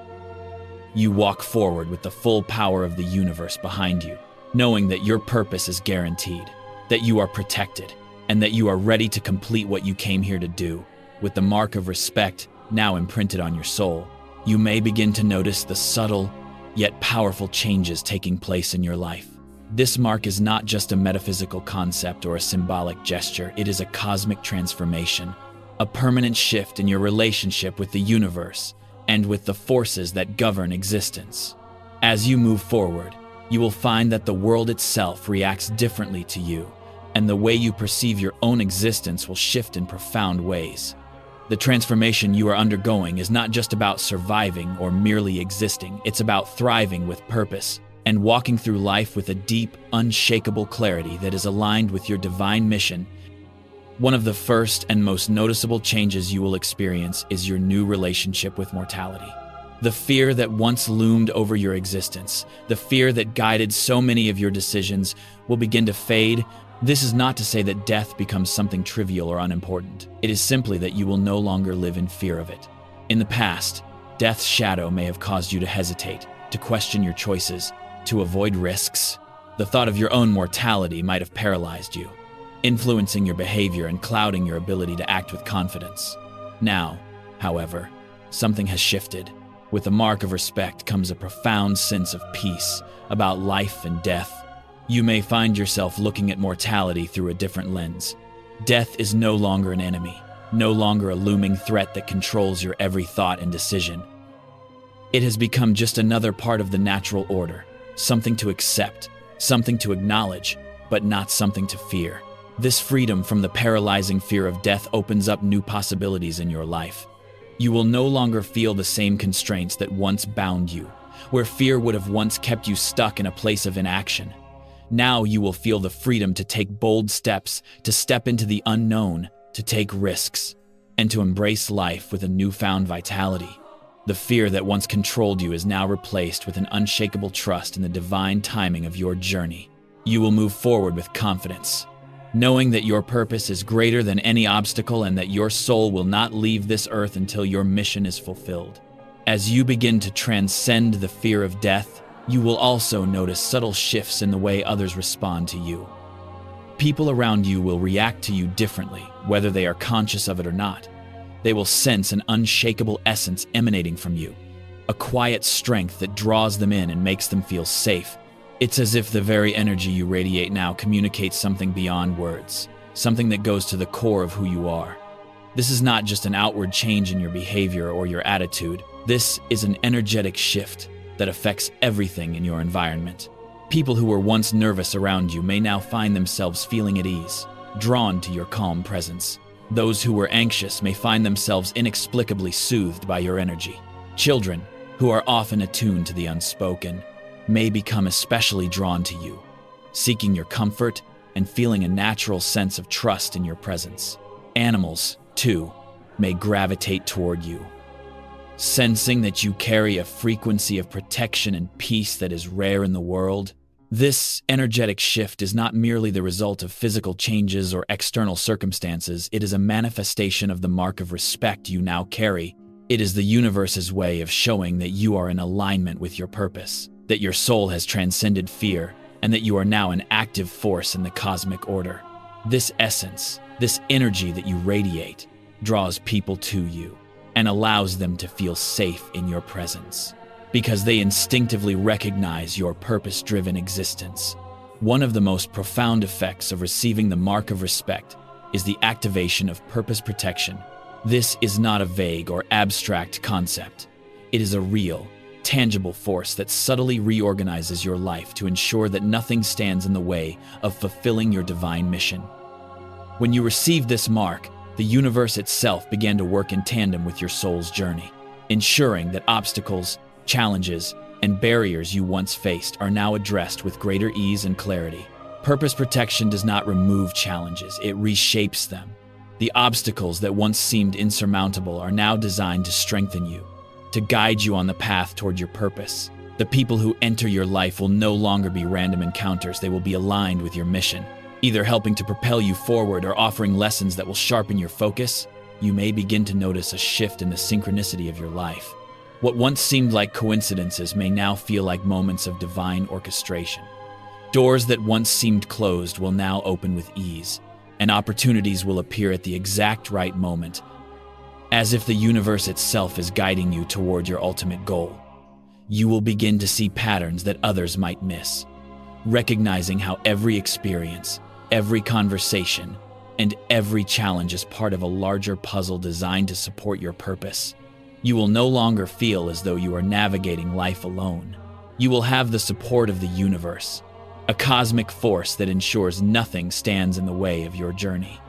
you walk forward with the full power of the universe behind you, knowing that your purpose is guaranteed, that you are protected, and that you are ready to complete what you came here to do. With the mark of respect now imprinted on your soul, you may begin to notice the subtle, yet powerful changes taking place in your life. This mark is not just a metaphysical concept or a symbolic gesture, it is a cosmic transformation, a permanent shift in your relationship with the universe and with the forces that govern existence. As you move forward, you will find that the world itself reacts differently to you, and the way you perceive your own existence will shift in profound ways. The transformation you are undergoing is not just about surviving or merely existing, it's about thriving with purpose and walking through life with a deep, unshakable clarity that is aligned with your divine mission. One of the first and most noticeable changes you will experience is your new relationship with mortality. The fear that once loomed over your existence, the fear that guided so many of your decisions, will begin to fade. This is not to say that death becomes something trivial or unimportant. It is simply that you will no longer live in fear of it. In the past, death's shadow may have caused you to hesitate, to question your choices, to avoid risks. The thought of your own mortality might have paralyzed you, influencing your behavior and clouding your ability to act with confidence. Now, however, something has shifted. With the mark of respect comes a profound sense of peace about life and death. You may find yourself looking at mortality through a different lens. Death is no longer an enemy, no longer a looming threat that controls your every thought and decision. It has become just another part of the natural order, something to accept, something to acknowledge, but not something to fear. This freedom from the paralyzing fear of death opens up new possibilities in your life. You will no longer feel the same constraints that once bound you, where fear would have once kept you stuck in a place of inaction. Now you will feel the freedom to take bold steps, to step into the unknown, to take risks, and to embrace life with a newfound vitality. The fear that once controlled you is now replaced with an unshakable trust in the divine timing of your journey. You will move forward with confidence, knowing that your purpose is greater than any obstacle and that your soul will not leave this earth until your mission is fulfilled. As you begin to transcend the fear of death, you will also notice subtle shifts in the way others respond to you. People around you will react to you differently, whether they are conscious of it or not. They will sense an unshakable essence emanating from you, a quiet strength that draws them in and makes them feel safe. It's as if the very energy you radiate now communicates something beyond words, something that goes to the core of who you are. This is not just an outward change in your behavior or your attitude. This is an energetic shift that affects everything in your environment. People who were once nervous around you may now find themselves feeling at ease, drawn to your calm presence. Those who were anxious may find themselves inexplicably soothed by your energy. Children, who are often attuned to the unspoken, may become especially drawn to you, seeking your comfort and feeling a natural sense of trust in your presence. Animals, too, may gravitate toward you, sensing that you carry a frequency of protection and peace that is rare in the world. This energetic shift is not merely the result of physical changes or external circumstances. It is a manifestation of the mark of respect you now carry. It is the universe's way of showing that you are in alignment with your purpose, that your soul has transcended fear, and that you are now an active force in the cosmic order. This essence, this energy that you radiate, draws people to you and allows them to feel safe in your presence, because they instinctively recognize your purpose-driven existence. One of the most profound effects of receiving the mark of respect is the activation of purpose protection. This is not a vague or abstract concept. It is a real, tangible force that subtly reorganizes your life to ensure that nothing stands in the way of fulfilling your divine mission. When you received this mark, the universe itself began to work in tandem with your soul's journey, ensuring that obstacles, challenges, and barriers you once faced are now addressed with greater ease and clarity. Purpose protection does not remove challenges, it reshapes them. The obstacles that once seemed insurmountable are now designed to strengthen you, to guide you on the path toward your purpose. The people who enter your life will no longer be random encounters, they will be aligned with your mission, either helping to propel you forward or offering lessons that will sharpen your focus. You may begin to notice a shift in the synchronicity of your life. What once seemed like coincidences may now feel like moments of divine orchestration. Doors that once seemed closed will now open with ease, and opportunities will appear at the exact right moment, as if the universe itself is guiding you toward your ultimate goal. You will begin to see patterns that others might miss, recognizing how every experience, every conversation, and every challenge is part of a larger puzzle designed to support your purpose. You will no longer feel as though you are navigating life alone. You will have the support of the universe, a cosmic force that ensures nothing stands in the way of your journey.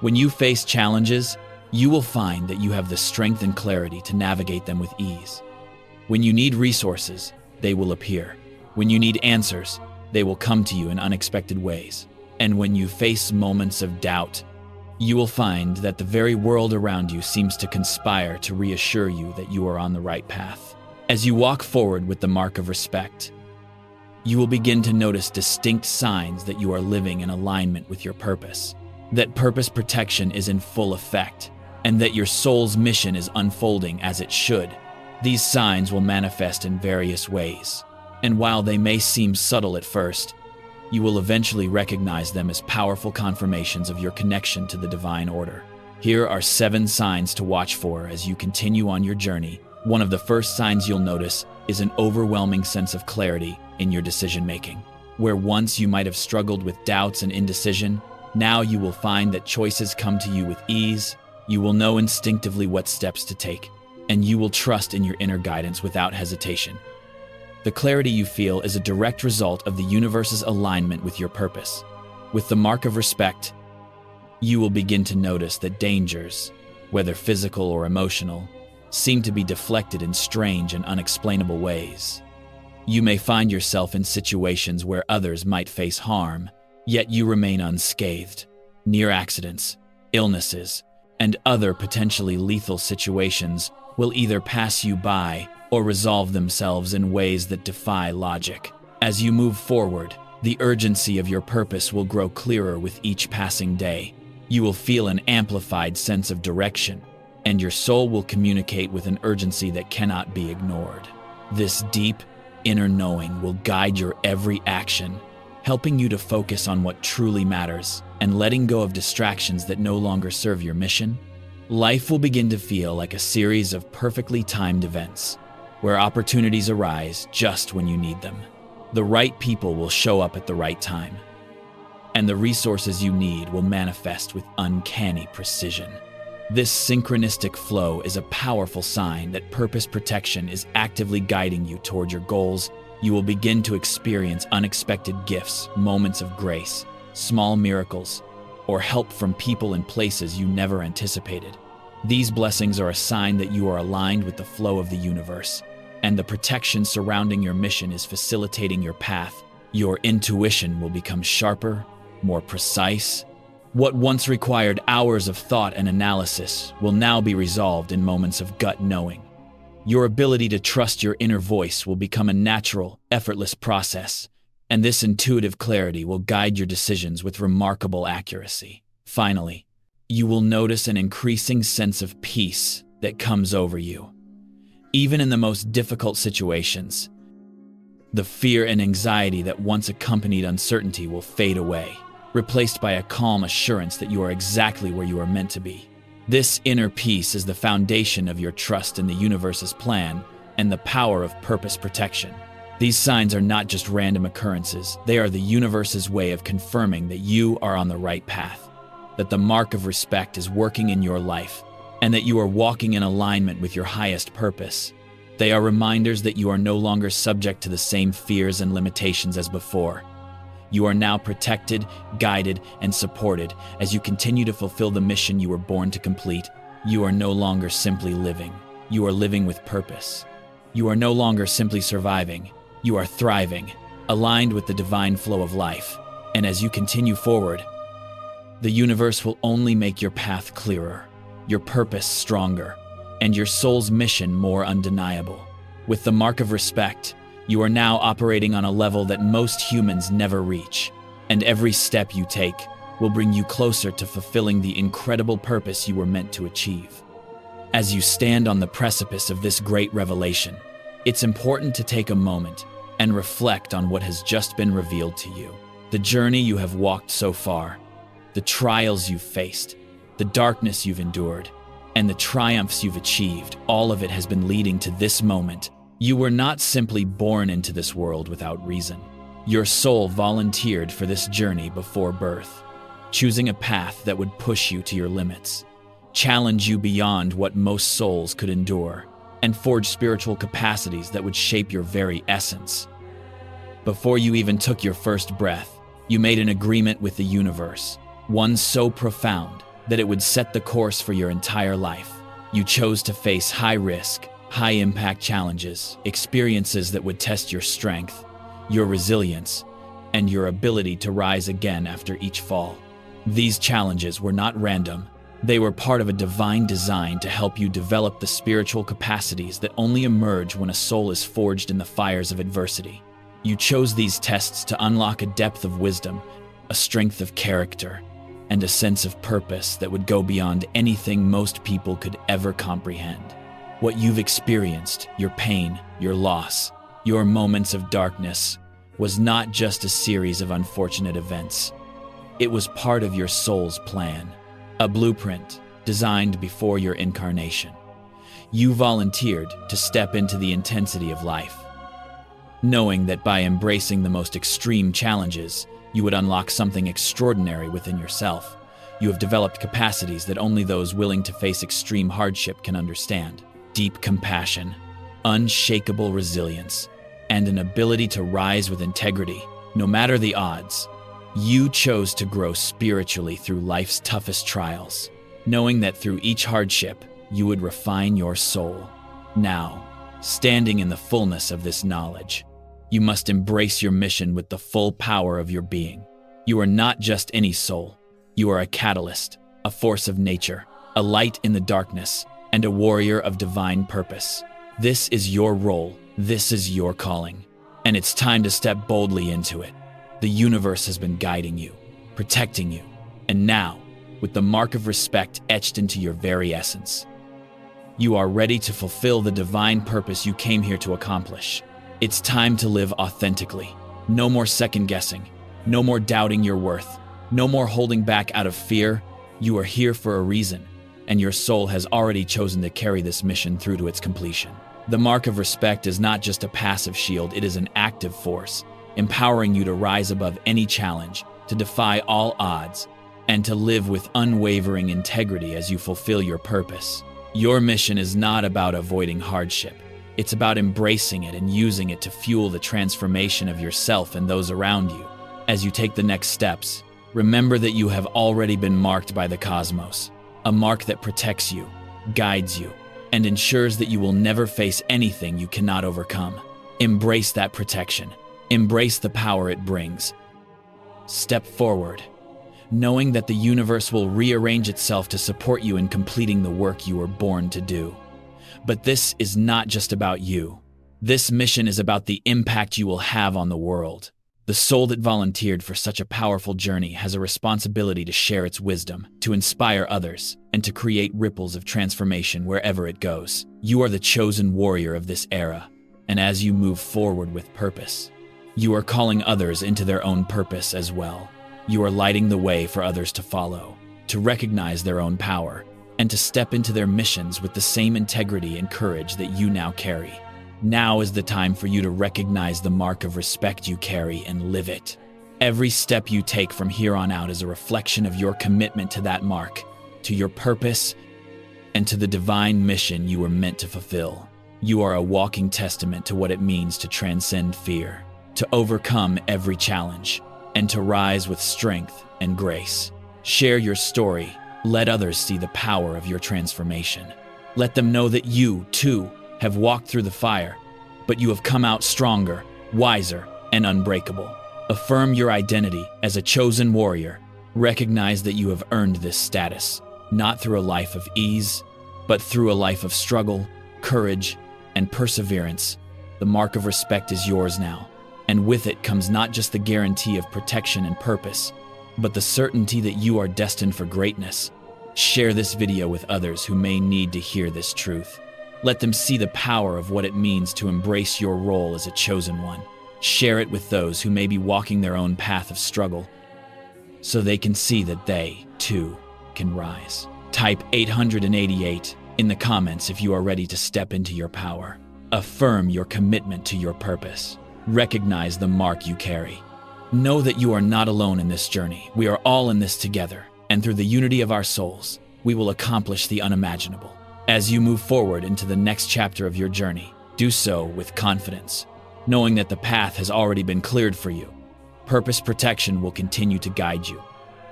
When you face challenges, you will find that you have the strength and clarity to navigate them with ease. When you need resources, they will appear. When you need answers, they will come to you in unexpected ways. And when you face moments of doubt, you will find that the very world around you seems to conspire to reassure you that you are on the right path. As you walk forward with the mark of respect, you will begin to notice distinct signs that you are living in alignment with your purpose, that purpose protection is in full effect, and that your soul's mission is unfolding as it should. These signs will manifest in various ways, and while they may seem subtle at first, you will eventually recognize them as powerful confirmations of your connection to the divine order. Here are 7 signs to watch for as you continue on your journey. One of the first signs you'll notice is an overwhelming sense of clarity in your decision-making. Where once you might have struggled with doubts and indecision, now you will find that choices come to you with ease. You will know instinctively what steps to take, and you will trust in your inner guidance without hesitation. The clarity you feel is a direct result of the universe's alignment with your purpose. With the mark of respect, you will begin to notice that dangers, whether physical or emotional, seem to be deflected in strange and unexplainable ways. You may find yourself in situations where others might face harm, yet you remain unscathed. Near accidents, illnesses, and other potentially lethal situations will either pass you by or resolve themselves in ways that defy logic. As you move forward, the urgency of your purpose will grow clearer with each passing day. You will feel an amplified sense of direction, and your soul will communicate with an urgency that cannot be ignored. This deep, inner knowing will guide your every action, helping you to focus on what truly matters and letting go of distractions that no longer serve your mission. Life will begin to feel like a series of perfectly timed events, where opportunities arise just when you need them. The right people will show up at the right time, and the resources you need will manifest with uncanny precision. This synchronistic flow is a powerful sign that purpose protection is actively guiding you toward your goals. You will begin to experience unexpected gifts, moments of grace, small miracles, or help from people and places you never anticipated. These blessings are a sign that you are aligned with the flow of the universe, and the protection surrounding your mission is facilitating your path. Your intuition will become sharper, more precise. What once required hours of thought and analysis will now be resolved in moments of gut knowing. Your ability to trust your inner voice will become a natural, effortless process, and this intuitive clarity will guide your decisions with remarkable accuracy. Finally, you will notice an increasing sense of peace that comes over you. Even in the most difficult situations, The fear and anxiety that once accompanied uncertainty will fade away, replaced by a calm assurance that you are exactly where you are meant to be. This inner peace is the foundation of your trust in the universe's plan and the power of purpose protection. These signs are not just random occurrences, they are the universe's way of confirming that you are on the right path, that the mark of respect is working in your life, and that you are walking in alignment with your highest purpose. They are reminders that you are no longer subject to the same fears and limitations as before. You are now protected, guided, and supported as you continue to fulfill the mission you were born to complete. You are no longer simply living. You are living with purpose. You are no longer simply surviving. You are thriving, aligned with the divine flow of life. And as you continue forward, the universe will only make your path clearer, your purpose stronger, and your soul's mission more undeniable. With the mark of respect, you are now operating on a level that most humans never reach, and every step you take will bring you closer to fulfilling the incredible purpose you were meant to achieve. As you stand on the precipice of this great revelation, it's important to take a moment and reflect on what has just been revealed to you. The journey you have walked so far, the trials you've faced, the darkness you've endured, and the triumphs you've achieved, all of it has been leading to this moment. You were not simply born into this world without reason. Your soul volunteered for this journey before birth, choosing a path that would push you to your limits, challenge you beyond what most souls could endure, and forge spiritual capacities that would shape your very essence. Before you even took your first breath, you made an agreement with the universe, one so profound that it would set the course for your entire life. You chose to face high-risk, high-impact challenges, experiences that would test your strength, your resilience, and your ability to rise again after each fall. These challenges were not random. They were part of a divine design to help you develop the spiritual capacities that only emerge when a soul is forged in the fires of adversity. You chose these tests to unlock a depth of wisdom, a strength of character, and a sense of purpose that would go beyond anything most people could ever comprehend. What you've experienced, your pain, your loss, your moments of darkness, was not just a series of unfortunate events. It was part of your soul's plan, a blueprint designed before your incarnation. You volunteered to step into the intensity of life, knowing that by embracing the most extreme challenges, you would unlock something extraordinary within yourself. You have developed capacities that only those willing to face extreme hardship can understand. Deep compassion, unshakable resilience, and an ability to rise with integrity, no matter the odds. You chose to grow spiritually through life's toughest trials, knowing that through each hardship, you would refine your soul. Now, standing in the fullness of this knowledge, you must embrace your mission with the full power of your being. You are not just any soul. You are a catalyst, a force of nature, a light in the darkness, and a warrior of divine purpose. This is your role. This is your calling. And it's time to step boldly into it. The universe has been guiding you, protecting you, and now, with the mark of respect etched into your very essence, you are ready to fulfill the divine purpose you came here to accomplish. It's time to live authentically. No more second-guessing. No more doubting your worth. No more holding back out of fear. You are here for a reason, and your soul has already chosen to carry this mission through to its completion. The mark of respect is not just a passive shield, it is an active force, empowering you to rise above any challenge, to defy all odds, and to live with unwavering integrity as you fulfill your purpose. Your mission is not about avoiding hardship. It's about embracing it and using it to fuel the transformation of yourself and those around you. As you take the next steps, remember that you have already been marked by the cosmos, a mark that protects you, guides you, and ensures that you will never face anything you cannot overcome. Embrace that protection. Embrace the power it brings. Step forward, knowing that the universe will rearrange itself to support you in completing the work you were born to do. But this is not just about you. This mission is about the impact you will have on the world. The soul that volunteered for such a powerful journey has a responsibility to share its wisdom, to inspire others, and to create ripples of transformation wherever it goes. You are the chosen warrior of this era, And as you move forward with purpose, you are calling others into their own purpose as well. You are lighting the way for others to follow, to recognize their own power, and to step into their missions with the same integrity and courage that you now carry. Now is the time for you to recognize the mark of respect you carry and live it. Every step you take from here on out is a reflection of your commitment to that mark, to your purpose, and to the divine mission you were meant to fulfill. You are a walking testament to what it means to transcend fear, to overcome every challenge, and to rise with strength and grace. Share your story. Let others see the power of your transformation. Let them know that you, too, have walked through the fire, but you have come out stronger, wiser, and unbreakable. Affirm your identity as a chosen warrior. Recognize that you have earned this status, not through a life of ease, but through a life of struggle, courage, and perseverance. The mark of respect is yours now, and with it comes not just the guarantee of protection and purpose, but the certainty that you are destined for greatness. Share this video with others who may need to hear this truth. Let them see the power of what it means to embrace your role as a chosen one. Share it with those who may be walking their own path of struggle, so they can see that they, too, can rise. Type 888 in the comments if you are ready to step into your power. Affirm your commitment to your purpose. Recognize the mark you carry. Know that you are not alone in this journey. We are all in this together, and through the unity of our souls, we will accomplish the unimaginable. As you move forward into the next chapter of your journey, do so with confidence, knowing that the path has already been cleared for you. Purpose protection will continue to guide you.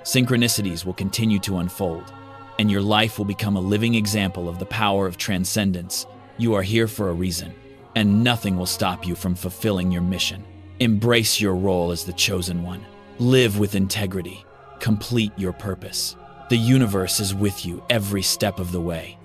Synchronicities will continue to unfold, and your life will become a living example of the power of transcendence. You are here for a reason, and nothing will stop you from fulfilling your mission. Embrace your role as the chosen one. Live with integrity. Complete your purpose. The universe is with you every step of the way.